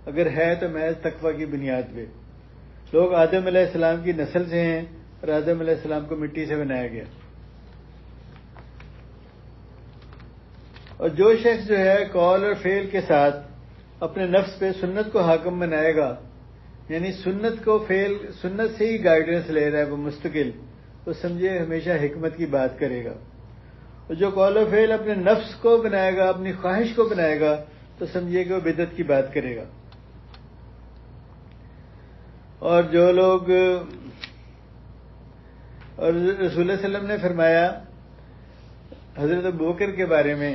اگر ہے تو محض تقوی کی بنیاد پہ۔ لوگ آدم علیہ السلام کی نسل سے ہیں اور آدم علیہ السلام کو مٹی سے بنایا گیا، اور جو شخص جو ہے قول اور فعل کے ساتھ اپنے نفس پہ سنت کو حاکم بنائے گا، یعنی سنت سے ہی گائیڈنس لے رہا ہے وہ مستقل، تو سمجھے ہمیشہ حکمت کی بات کرے گا، اور جو قول و فعل اپنے نفس کو بنائے گا، اپنی خواہش کو بنائے گا، تو سمجھیے کہ وہ بدعت کی بات کرے گا۔ اور جو لوگ، اور رسول اللہ صلی اللہ علیہ وسلم نے فرمایا حضرت ابوبکر کے بارے میں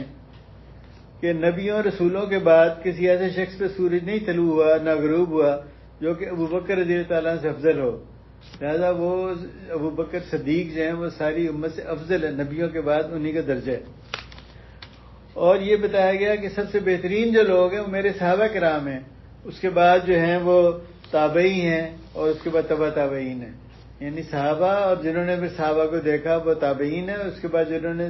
کہ نبیوں اور رسولوں کے بعد کسی ایسے شخص پہ سورج نہیں طلوع ہوا نہ غروب ہوا جو کہ ابوبکر رضی اللہ تعالیٰ سے افضل ہو، لہذا وہ ابوبکر صدیق جو ہیں وہ ساری امت سے افضل ہے، نبیوں کے بعد انہی کا درجہ ہے۔ اور یہ بتایا گیا کہ سب سے بہترین جو لوگ ہیں وہ میرے صحابہ کرام ہیں، اس کے بعد جو ہیں وہ تابعی ہیں، اور اس کے بعد تبع تابعین ہیں، یعنی صحابہ اور جنہوں نے پھر صحابہ کو دیکھا وہ تابعین ہیں، اس کے بعد جنہوں نے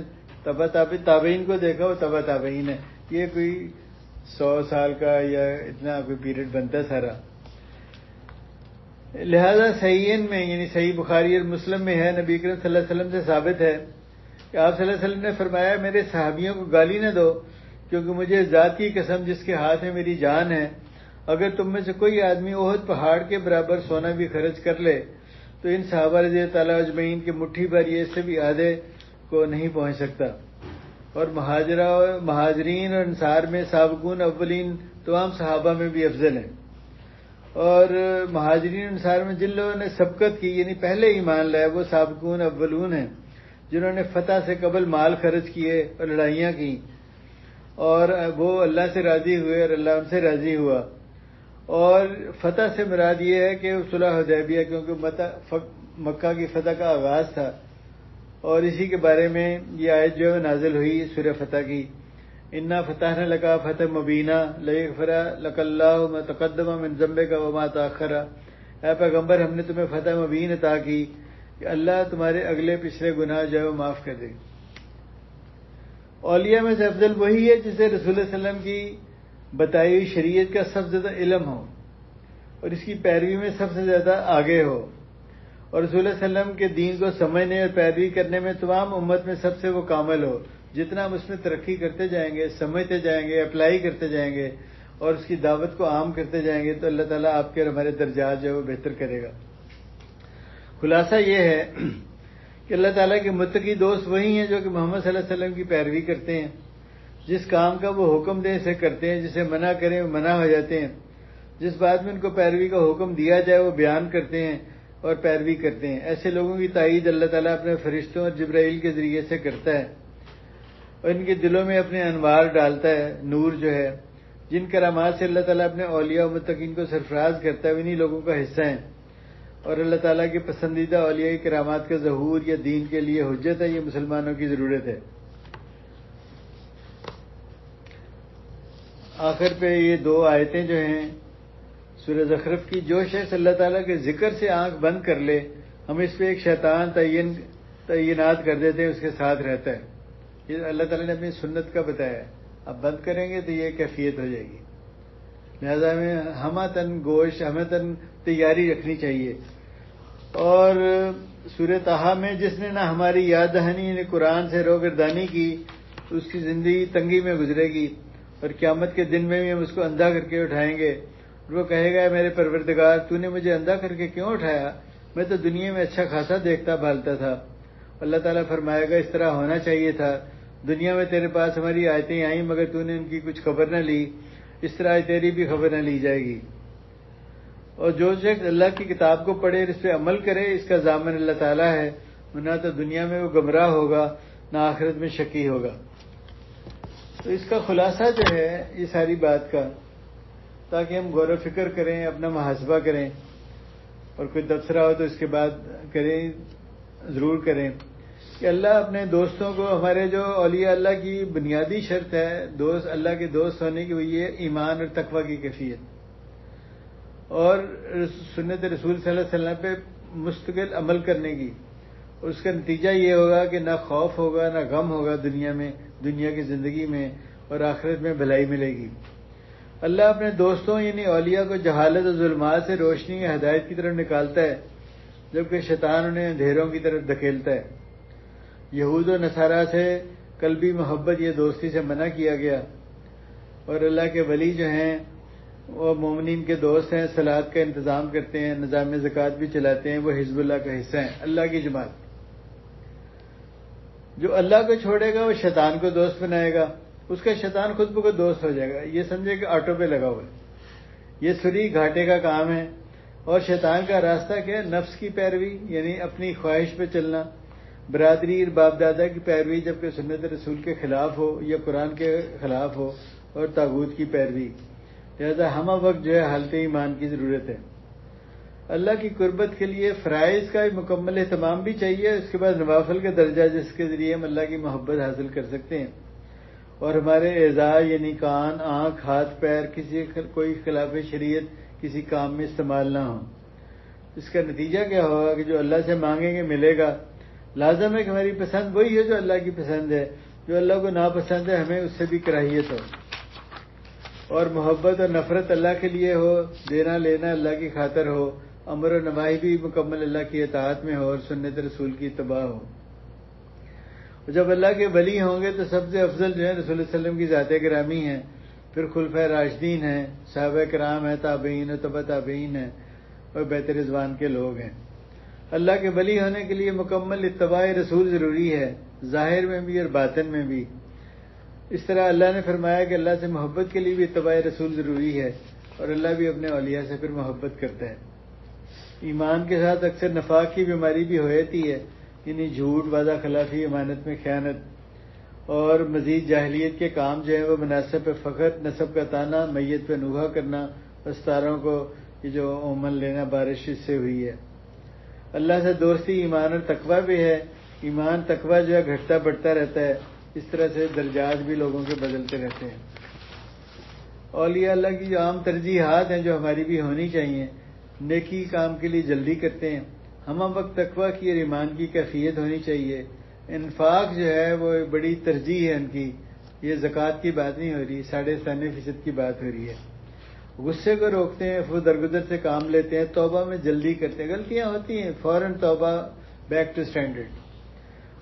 تابعین کو دیکھا وہ تبع تابعین ہیں۔ یہ کوئی 100 سال کا یا اتنا کوئی پیریڈ بنتا ہے سارا۔ لہذا صحیحین میں، یعنی صحیح بخاری اور مسلم میں ہے، نبی کریم صلی اللہ علیہ وسلم سے ثابت ہے کہ آپ صلی اللہ علیہ وسلم نے فرمایا میرے صحابیوں کو گالی نہ دو، کیونکہ مجھے ذات کی قسم جس کے ہاتھ میں میری جان ہے، اگر تم میں سے کوئی آدمی احد پہاڑ کے برابر سونا بھی خرچ کر لے تو ان صحابہ رضی اللہ تعالیٰ اجمعین کی مٹھی بھر یہ اس سے بھی آدھے کو نہیں پہنچ سکتا۔ اور مہاجرین اور انصار میں سابقون اولین تمام صحابہ میں بھی افضل ہیں، اور مہاجرین انصار میں جن لوگوں نے سبقت کی یعنی پہلے ایمان لائے وہ سابقون اولون ہیں، جنہوں نے فتح سے قبل مال خرچ کیے اور لڑائیاں کی، اور وہ اللہ سے راضی ہوئے اور اللہ ان سے راضی ہوا۔ اور فتح سے مراد یہ ہے کہ صلح حدیبیہ، کیونکہ مکہ کی فتح کا آغاز تھا، اور اسی کے بارے میں یہ آیت جو ہے نازل ہوئی سورہ فتح کی، انا فتحنا لک فتح مبینہ لیغفر لک اللہ ما تقدم من ذنبک وما تاخر، اے پیغمبر ہم نے تمہیں فتح مبین عطا کی کہ اللہ تمہارے اگلے پچھلے گناہ جو ہے وہ معاف کر دے۔ اولیاء میں سے افضل وہی ہے جسے رسول اللہ صلی اللہ علیہ وسلم کی بتائی ہوئی شریعت کا سب سے زیادہ علم ہو اور اس کی پیروی میں سب سے زیادہ آگے ہو، اور رسول اللہ صلی اللہ علیہ وسلم کے دین کو سمجھنے اور پیروی کرنے میں تمام امت میں سب سے وہ کامل ہو۔ جتنا ہم اس میں ترقی کرتے جائیں گے، سمجھتے جائیں گے، اپلائی کرتے جائیں گے اور اس کی دعوت کو عام کرتے جائیں گے تو اللہ تعالیٰ آپ کے اور ہمارے درجات جو ہے وہ بہتر کرے گا۔ خلاصہ یہ ہے کہ اللہ تعالیٰ کے متقی دوست وہی ہیں جو کہ محمد صلی اللہ علیہ وسلم کی پیروی کرتے ہیں، جس کام کا وہ حکم دیں اسے کرتے ہیں، جسے منع کریں وہ منع ہو جاتے ہیں، جس بات میں ان کو پیروی کا حکم دیا جائے وہ بیان کرتے ہیں اور پیروی کرتے ہیں۔ ایسے لوگوں کی تائید اللہ تعالیٰ اپنے فرشتوں اور جبرائیل کے ذریعے سے کرتا ہے، اور ان کے دلوں میں اپنے انوار ڈالتا ہے، نور جو ہے، جن کرامات سے اللہ تعالیٰ اپنے اولیاء و متقین کو سرفراز کرتا ہے، انہی لوگوں کا حصہ ہیں، اور اللہ تعالیٰ کے پسندیدہ اولیاء کرامات کا ظہور یا دین کے لیے حجت ہے، یہ مسلمانوں کی ضرورت ہے۔ آخر پہ یہ 2 آیتیں جو ہیں سورہ زخرف کی، جو شخص اللہ تعالیٰ کے ذکر سے آنکھ بند کر لے ہم اس پہ ایک شیطان تعینات کر دیتے ہیں، اس کے ساتھ رہتا ہے۔ یہ اللہ تعالیٰ نے اپنی سنت کا بتایا ہے، اب بند کریں گے تو یہ کیفیت ہو جائے گی، لہذا ہمیں ہمہ تن تیاری رکھنی چاہیے۔ اور سورہ طٰہٰ میں جس نے نہ ہماری یاد دہانی یعنی قرآن سے روگردانی کی تو اس کی زندگی تنگی میں گزرے گی، اور قیامت کے دن میں بھی ہم اس کو اندھا کر کے اٹھائیں گے، اور وہ کہے گا میرے پروردگار تو نے مجھے اندھا کر کے کیوں اٹھایا، میں تو دنیا میں اچھا خاصا دیکھتا بھالتا تھا۔ اللہ تعالیٰ فرمائے گا اس طرح ہونا چاہیے تھا، دنیا میں تیرے پاس ہماری آیتیں آئیں مگر تو نے ان کی کچھ خبر نہ لی، اس طرح تیری بھی خبر نہ لی جائے گی۔ اور جو شخص اللہ کی کتاب کو پڑھے اور اس پہ عمل کرے اس کا ضامن اللہ تعالیٰ ہے، نہ تو دنیا میں وہ گمراہ ہوگا نہ آخرت میں شقی ہوگا۔ تو اس کا خلاصہ جو ہے یہ ساری بات کا، تاکہ ہم غور و فکر کریں، اپنا محاسبہ کریں، اور کوئی تبصرہ ہو تو اس کے بعد کریں، ضرور کریں کہ اللہ اپنے دوستوں کو، ہمارے جو اولیاء اللہ کی بنیادی شرط ہے دوست اللہ کے دوست ہونے کی، وہ یہ ایمان اور تقوی کی کیفیت اور سنت رسول صلی اللہ علیہ وسلم پہ مستقل عمل کرنے کی، اور اس کا نتیجہ یہ ہوگا کہ نہ خوف ہوگا نہ غم ہوگا دنیا میں، دنیا کی زندگی میں، اور آخرت میں بھلائی ملے گی۔ اللہ اپنے دوستوں یعنی اولیاء کو جہالت و ظلمات سے روشنی یا ہدایت کی طرف نکالتا ہے، جبکہ شیطان انہیں اندھیروں کی طرف دھکیلتا ہے۔ یہود و نصارہ سے قلبی محبت یہ دوستی سے منع کیا گیا، اور اللہ کے ولی جو ہیں وہ مومنین کے دوست ہیں، صلات کا انتظام کرتے ہیں، نظام زکوٰۃ بھی چلاتے ہیں، وہ حزب اللہ کا حصہ ہیں، اللہ کی جماعت۔ جو اللہ کو چھوڑے گا وہ شیطان کو دوست بنائے گا، اس کا شیطان خود بخود دوست ہو جائے گا، یہ سمجھے کہ آٹو پہ لگا ہوا ہے، یہ سری گھاٹے کا کام ہے۔ اور شیطان کا راستہ کیا ہے؟ نفس کی پیروی، یعنی اپنی خواہش پہ چلنا، برادری اور باپ دادا کی پیروی جبکہ سنت رسول کے خلاف ہو یا قرآن کے خلاف ہو، اور طاغوت کی پیروی۔ لہذا ہم وقت جو ہے حالت ایمان کی ضرورت ہے۔ اللہ کی قربت کے لیے فرائض کا مکمل اہتمام بھی چاہیے، اس کے بعد نوافل کا درجہ جس کے ذریعے ہم اللہ کی محبت حاصل کر سکتے ہیں، اور ہمارے اعضاء یعنی کان، آنکھ، ہاتھ، پیر کوئی خلاف شریعت کسی کام میں استعمال نہ ہو۔ اس کا نتیجہ کیا ہوگا کہ جو اللہ سے مانگیں گے ملے گا۔ لازم ہے کہ ہماری پسند وہی ہے جو اللہ کی پسند ہے، جو اللہ کو ناپسند ہے ہمیں اس سے بھی کراہیت ہو، اور محبت اور نفرت اللہ کے لیے ہو، دینا لینا اللہ کی خاطر ہو، امر و نواہی بھی مکمل اللہ کی اطاعت میں ہو، اور سنت رسول کی اتباع ہو۔ اور جب اللہ کے ولی ہوں گے تو سب سے افضل جو ہے رسول اللہ علیہ وسلم کی ذات گرامی ہیں، پھر خلفائے راشدین ہیں، صحابہ کرام ہیں، تابعین و تبع تابعین ہیں، اور بیت رضوان کے لوگ ہیں۔ اللہ کے ولی ہونے کے لیے مکمل اتباع رسول ضروری ہے، ظاہر میں بھی اور باطن میں بھی۔ اس طرح اللہ نے فرمایا کہ اللہ سے محبت کے لیے بھی اتباع رسول ضروری ہے، اور اللہ بھی اپنے اولیاء سے پھر محبت کرتا ہے۔ ایمان کے ساتھ اکثر نفاق کی بیماری بھی ہو جاتی ہے، یعنی جھوٹ، وعدہ خلافی، امانت میں خیانت، اور مزید جاہلیت کے کام جو ہیں وہ مناسب پہ فخر، نسب کا تانا، میت پہ نوحہ کرنا، استاروں کو یہ جو اومن لینا بارش اس سے ہوئی ہے۔ اللہ سے دوستی ایمان اور تقوی بھی ہے، ایمان تقوی جو ہے گھٹتا بڑھتا رہتا ہے، اس طرح سے درجات بھی لوگوں کے بدلتے رہتے ہیں۔ اولیاء اللہ کی جو عام ترجیحات ہیں جو ہماری بھی ہونی چاہیے، نیکی کام کے لیے جلدی کرتے ہیں، ہم وقت تقوی کی اور ایمان کی کیفیت ہونی چاہیے۔ انفاق جو ہے وہ بڑی ترجیح ہے ان کی، یہ زکوٰۃ کی بات نہیں ہو رہی، 3.5% کی بات ہو رہی ہے۔ غصے کو روکتے ہیں، عفو درگزر سے کام لیتے ہیں، توبہ میں جلدی کرتے ہیں، غلطیاں ہوتی ہیں فوراً توبہ، بیک ٹو اسٹینڈرڈ۔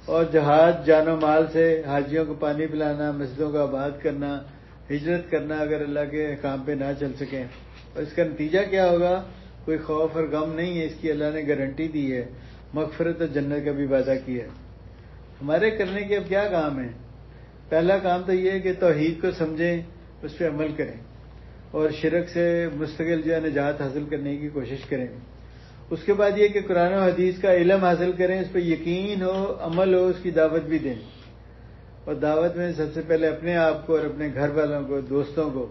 اور جہاد جان و مال سے، حاجیوں کو پانی پلانا، مسجدوں کا آباد کرنا، ہجرت کرنا اگر اللہ کے کام پہ نہ چل سکیں، اور اس کا نتیجہ کیا ہوگا؟ کوئی خوف اور غم نہیں ہے، اس کی اللہ نے گارنٹی دی ہے، مغفرت اور جنت کا بھی وعدہ کیا ہے۔ ہمارے کرنے کے اب کیا کام ہے؟ پہلا کام تو یہ ہے کہ توحید کو سمجھیں، اس پہ عمل کریں، اور شرک سے مستقل جو ہے نجات حاصل کرنے کی کوشش کریں۔ اس کے بعد یہ کہ قرآن و حدیث کا علم حاصل کریں، اس پہ یقین ہو، عمل ہو، اس کی دعوت بھی دیں، اور دعوت میں سب سے پہلے اپنے آپ کو اور اپنے گھر والوں کو، دوستوں کو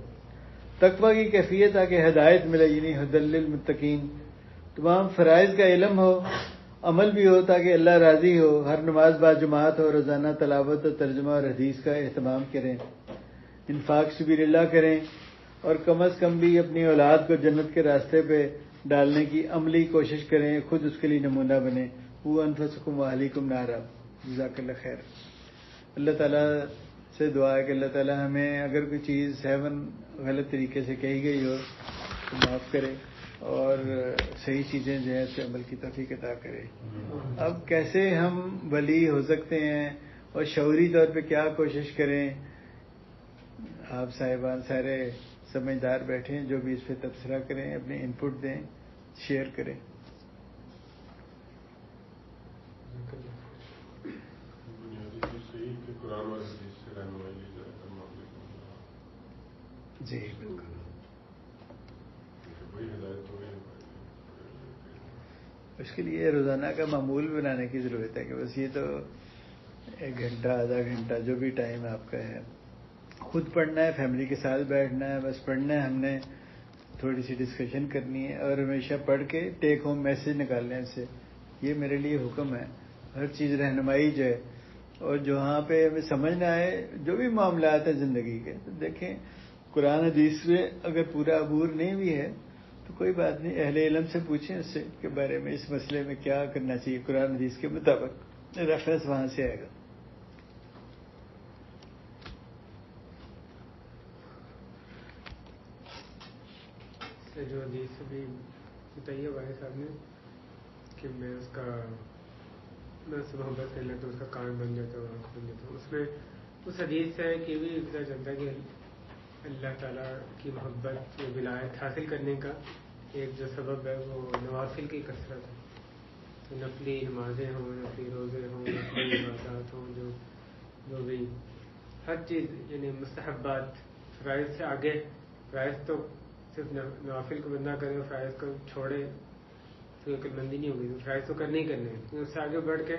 تقوی کی کیفیت تاکہ ہدایت ملے، یعنی ہدی للمتقین۔ تمام فرائض کا علم ہو، عمل بھی ہو تاکہ اللہ راضی ہو، ہر نماز با جماعت ہو، روزانہ تلاوت و ترجمہ اور حدیث کا اہتمام کریں، انفاق سبیل اللہ کریں، اور کم از کم بھی اپنی اولاد کو جنت کے راستے پہ ڈالنے کی عملی کوشش کریں، خود اس کے لیے نمونہ بنیں۔ قوا انفسکم واہلیکم نارا۔ جزاک اللہ خیر۔ اللہ تعالیٰ سے دعا ہے کہ اللہ تعالیٰ ہمیں اگر کوئی چیز سہون غلط طریقے سے کہی گئی ہو تو معاف کرے، اور صحیح چیزیں جو ہیں اس پہ عمل کی توفیق عطا کرے۔ اب کیسے ہم ولی ہو سکتے ہیں اور شعوری طور پہ کیا کوشش کریں. آپ صاحبان سارے سمجھدار بیٹھے ہیں, جو بھی اس پہ تبصرہ کریں, اپنے انپٹ دیں, شیئر کریں. جی بالکل. اس کے لیے روزانہ کا معمول بنانے کی ضرورت ہے کہ بس یہ تو 1 گھنٹہ آدھا گھنٹہ جو بھی ٹائم آپ کا ہے, خود پڑھنا ہے, فیملی کے ساتھ بیٹھنا ہے, بس پڑھنا ہے, ہم نے تھوڑی سی ڈسکشن کرنی ہے, اور ہمیشہ پڑھ کے ٹیک ہوم میسج نکالنے ہیں اس سے. یہ میرے لیے حکم ہے. ہر چیز رہنمائی جو ہے, اور جہاں پہ ہمیں سمجھ نہ آئے, جو بھی معاملات ہیں زندگی کے, تو دیکھیں قرآن حدیث میں اگر پورا عبور نہیں بھی ہے تو کوئی بات نہیں, اہل علم سے پوچھیں اس سے کے بارے میں, اس مسئلے میں کیا کرنا چاہیے قرآن حدیث کے مطابق, ریفرنس وہاں سے آئے گا. جو حدیث بھی بتائیے بھائی صاحب نے کہ میں اس سے محبت کر لیتا ہوں, اس کا کان بن جاتا ہوں, آنکھ بن جاتا ہوں. اس میں اس حدیث سے کہ بھی پتہ چلتا ہے کہ اللہ تعالیٰ کی محبت ولایت حاصل کرنے کا ایک جو سبب ہے وہ نوافل کی کثرت ہے. تو نفلی نمازیں ہوں, نفلی روزے ہوں, نفلی عبادات ہوں, جو بھی ہر چیز یعنی مستحبات, فرائض سے آگے. فرائض تو صرف نوافل کو بندہ کرے اور فرائض کو چھوڑے تو عقل مندی نہیں ہوگی. تو فرائض تو کرنے ہی کرنے ہیں, اس سے آگے بڑھ کے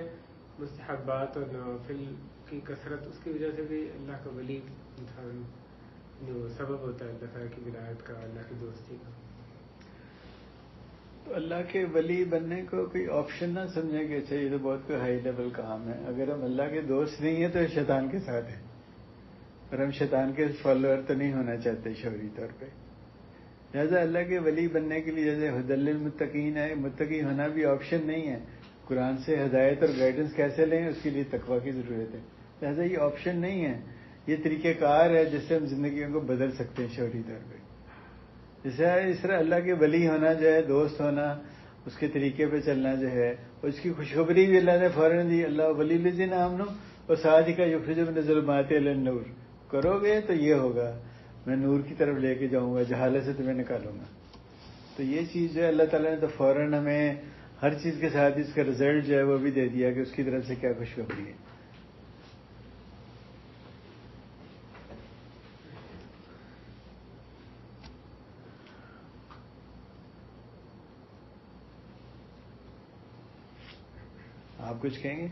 مستحبات اور نوافل کی کثرت, اس کی وجہ سے بھی اللہ کا ولی انسان جو سبب ہوتا ہے اللہ تعالیٰ کی ولایت کا, اللہ کی دوستی کا. تو اللہ کے ولی بننے کو کوئی آپشن نہ سمجھیں کہ اچھا یہ تو بہت کوئی ہائی لیول کام ہے. اگر ہم اللہ کے دوست نہیں ہیں تو شیطان کے ساتھ ہیں, اور ہم شیطان کے فالوور تو نہیں ہونا چاہتے شعوری طور پہ. لہٰذا اللہ کے ولی بننے کے لیے جیسے ہدی للمتقین ہے, متقی ہونا بھی آپشن نہیں ہے. قرآن سے ہدایت اور گائیڈنس کیسے لیں, اس کے لیے تقویٰ کی ضرورت ہے. لہٰذا یہ آپشن نہیں ہے, یہ طریقہ کار ہے جس سے ہم زندگیوں کو بدل سکتے ہیں شعوری طور پہ. اس طرح اللہ کے ولی ہونا جو ہے, دوست ہونا, اس کے طریقے پہ چلنا جو ہے, اور اس کی خوشخبری بھی اللہ نے فوراً دی, اللہ ولی الذین آمنوا اور ساتھ کا یخرجهم من الظلمات الی النور. کرو گے تو یہ ہوگا, میں نور کی طرف لے کے جاؤں گا, جہالت سے تمہیں نکالوں گا. تو یہ چیز جو ہے اللہ تعالیٰ نے تو فوراً ہمیں ہر چیز کے ساتھ اس کا رزلٹ جو ہے وہ بھی دے دیا کہ اس کی طرف سے کیا خوشخبری ہے. آپ کچھ کہیں گے؟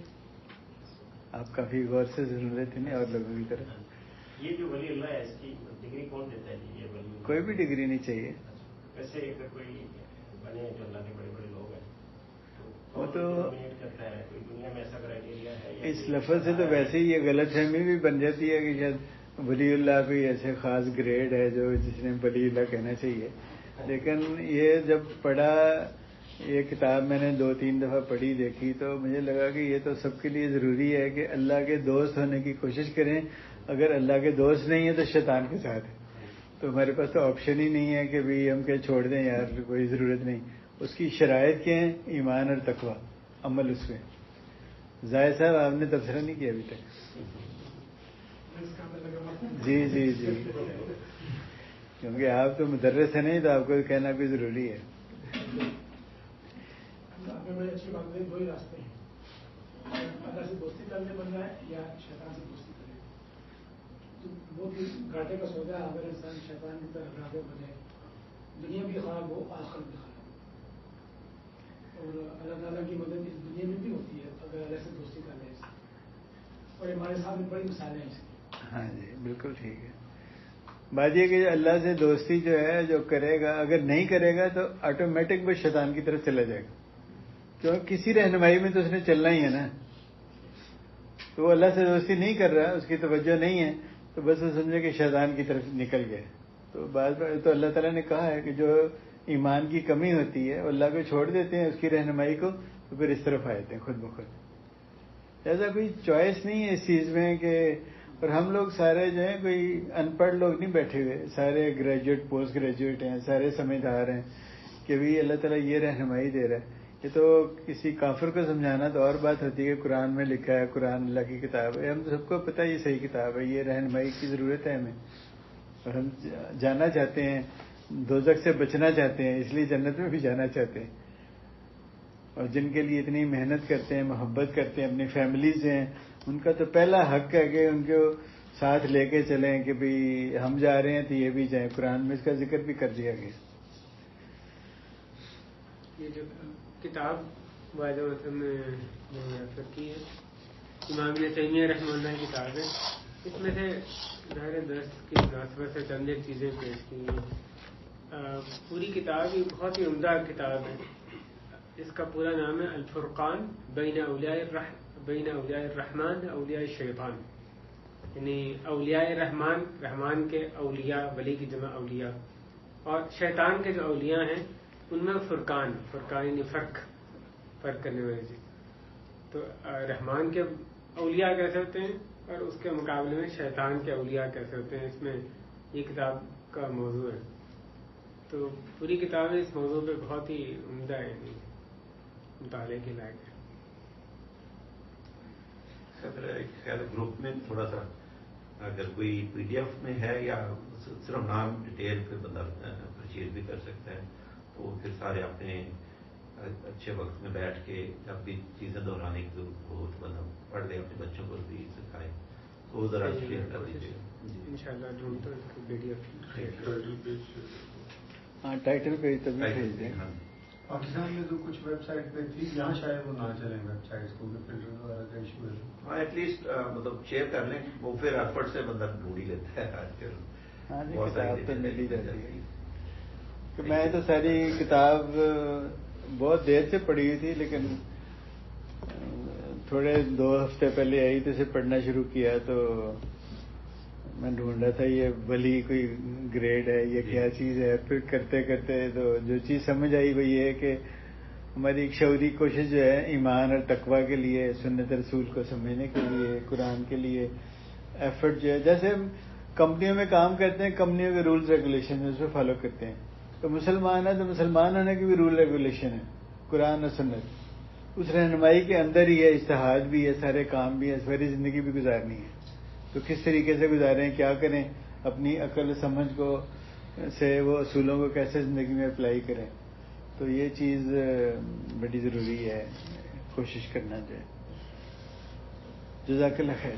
آپ کافی غور سے سن رہے تھے, نہیں اور لوگوں کی طرح. یہ جو ولی اللہ ہے اس کی ڈگری کون دیتا ہے جی؟ یہ ولی کوئی بھی ڈگری نہیں چاہیے. ویسے اگر کوئی بنے جو اللہ کے بڑے بڑے لوگ ہیں وہ تو کرتا ہے, کوئی دنیا میں ایسا کرائٹیریا ہے؟ اس لفظ سے تو ویسے ہی یہ غلط فہمی بھی بن جاتی ہے کہ شاید ولی اللہ کوئی ایسے خاص گریڈ ہے جو جس نے ولی اللہ کہنا چاہیے. لیکن یہ جب پڑھا, یہ کتاب میں نے 2-3 دفعہ پڑھی دیکھی تو مجھے لگا کہ یہ تو سب کے لیے ضروری ہے کہ اللہ کے دوست ہونے کی کوشش کریں. اگر اللہ کے دوست نہیں ہیں تو شیطان کے ساتھ ہے. تو ہمارے پاس تو آپشن ہی نہیں ہے کہ بھئی ہم کہ چھوڑ دیں یار, کوئی ضرورت نہیں. اس کی شرائط کیا ہیں؟ ایمان اور تقویٰ, عمل اس میں. زاہد صاحب آپ نے تبصرہ نہیں کیا ابھی تک؟ جی جی جی, کیونکہ آپ تو مدرس ہیں نہیں, تو آپ کو کہنا بھی ضروری ہے. بڑی اچھی بات ہے, 2 ہی راستے ہیں, اللہ سے دوستی کرنے بننا ہے یا شیطان سے دوستی کرنے. تو بہت ہی گھاٹے کا سودا ہے اگر انسان شیطان کی طرف راغب بنے, دنیا بھی خراب ہو آخرت بھی خراب ہو. اور اللہ تعالیٰ کی مدد اس دنیا میں بھی ہوتی ہے اگر اللہ سے دوستی کرنے سے, اور ہمارے سامنے بڑی مثالیں ہیں اس کی. ہاں جی بالکل ٹھیک ہے. بات یہ کہ اللہ سے دوستی جو ہے جو کرے گا, اگر نہیں کرے گا تو آٹومیٹک وہ شیطان کی طرف چلا جائے گا, کیوں کسی رہنمائی میں تو اس نے چلنا ہی ہے نا. تو وہ اللہ سے دوستی نہیں کر رہا, اس کی توجہ نہیں ہے, تو بس وہ سمجھے کہ شیطان کی طرف نکل گئے. تو بعض بار تو اللہ تعالیٰ نے کہا ہے کہ جو ایمان کی کمی ہوتی ہے وہ اللہ کو چھوڑ دیتے ہیں اس کی رہنمائی کو, تو پھر اس طرف آ جاتے ہیں خود بخود. ایسا کوئی چوائس نہیں ہے اس چیز میں کہ, اور ہم لوگ سارے جو ہیں کوئی ان پڑھ لوگ نہیں بیٹھے ہوئے, سارے گریجویٹ پوسٹ گریجویٹ ہیں, سارے سمجھدار ہیں کہ بھی اللہ تعالیٰ یہ رہنمائی دے رہا ہے. یہ تو کسی کافر کو سمجھانا تو اور بات ہوتی ہے کہ قرآن میں لکھا ہے، قرآن اللہ کی کتاب ہے، ہم سب کو پتہ ہے یہ صحیح کتاب ہے، یہ رہنمائی کی ضرورت ہے ہمیں، اور ہم جانا چاہتے ہیں، دوزخ سے بچنا چاہتے ہیں، اس لیے جنت میں بھی جانا چاہتے ہیں، اور جن کے لیے اتنی محنت کرتے ہیں، محبت کرتے ہیں، اپنی فیملیز ہیں، ان کا تو پہلا حق ہے کہ ان کو ساتھ لے کے چلیں کہ بھئی ہم جا رہے ہیں تو یہ بھی جائیں، قرآن میں اس کا ذکر بھی کر دیا گیا۔ یہ جو کتاب واجہ وطن نے ریفر کی ہے، امام ابن تیمیہ رحمہ اللہ کی کتاب ہے، اس میں سے ظاہر درس کی مناسبت سے چند ایک چیزیں پیش کی ہیں۔ پوری کتاب یہ بہت ہی عمدہ کتاب ہے، اس کا پورا نام ہے الفرقان بین اولیاء الرحمن اولیاء الشیطان، یعنی اولیاء رحمان، رحمان کے اولیاء، ولی کی جمع اولیاء، اور شیطان کے جو اولیاء ہیں ان میں فرقان یعنی فرق کرنے والی چیز، تو رحمان کے اولیاء کیسے ہوتے ہیں اور اس کے مقابلے میں شیطان کے اولیاء کیسے ہوتے ہیں، اس میں یہ کتاب کا موضوع ہے۔ تو پوری کتاب اس موضوع پہ بہت ہی عمدہ ہے، یعنی مطالعے کے لائق ہے۔ خیر گروپ میں تھوڑا سا اگر کوئی پی ڈی ایف میں ہے یا صرف نام ڈیٹیل پہ بندہ پرچیز بھی کر سکتا ہے، تو پھر سارے اپنے اچھے وقت میں بیٹھ کے جب بھی چیزیں دہرانے کی ضرورت ہو تو بندہ پڑھ دے، اپنے بچوں کو بھی سکھائے، تو وہ ذرا کلیئر کر دیجیے گا۔ انشاءاللہ ڈھونڈتا ہوں اس کو پی ڈی ایف۔ ہاں ٹائٹل پہ تبھی بھیج دیں۔ پاکستان میں تو کچھ ویب سائٹ پہ تھی، یہاں شاید وہ نہ چلیں ویب سائٹس کو، فلٹر وغیرہ کا ایشو ہے۔ ہاں ایٹ لیسٹ مطلب شیئر کر لیں، وہ پھر ایفرٹ سے بندہ ڈھونڈ ہی لیتا ہے آج کل۔ ہاں جی کتاب تو مل ہی جاتی ہے، کہ میں تو ساری کتاب بہت دیر سے پڑھی ہوئی تھی، لیکن تھوڑے 2 ہفتے پہلے آئی تو اسے پڑھنا شروع کیا، تو میں ڈھونڈ رہا تھا یہ ولی کوئی گریڈ ہے، یہ کیا چیز ہے، پھر کرتے کرتے تو جو چیز سمجھ آئی وہ یہ ہے کہ ہماری ایک شعوری کوشش جو ہے ایمان اور تقویٰ کے لیے، سنت رسول کو سمجھنے کے لیے، قرآن کے لیے ایفرٹ جو ہے، جیسے ہم کمپنیوں میں کام کرتے ہیں، کمپنیوں کے رولز ریگولیشن اس پہ فالو کرتے ہیں، تو مسلمان ہے تو مسلمان ہونے کی بھی رول ریگولیشن ہے، قرآن اور سنت، اس رہنمائی کے اندر ہی ہے، اجتہاد بھی ہے، سارے کام بھی ہے، ساری زندگی بھی گزارنی ہے، تو کس طریقے سے گزاریں، کیا کریں، اپنی عقل سمجھ کو سے وہ اصولوں کو کیسے زندگی میں اپلائی کریں، تو یہ چیز بڑی ضروری ہے، کوشش کرنا جو ہے۔ جزاک اللہ خیر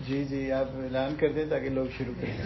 جی۔ جی آپ اعلان کر دیں تاکہ لوگ شروع کریں۔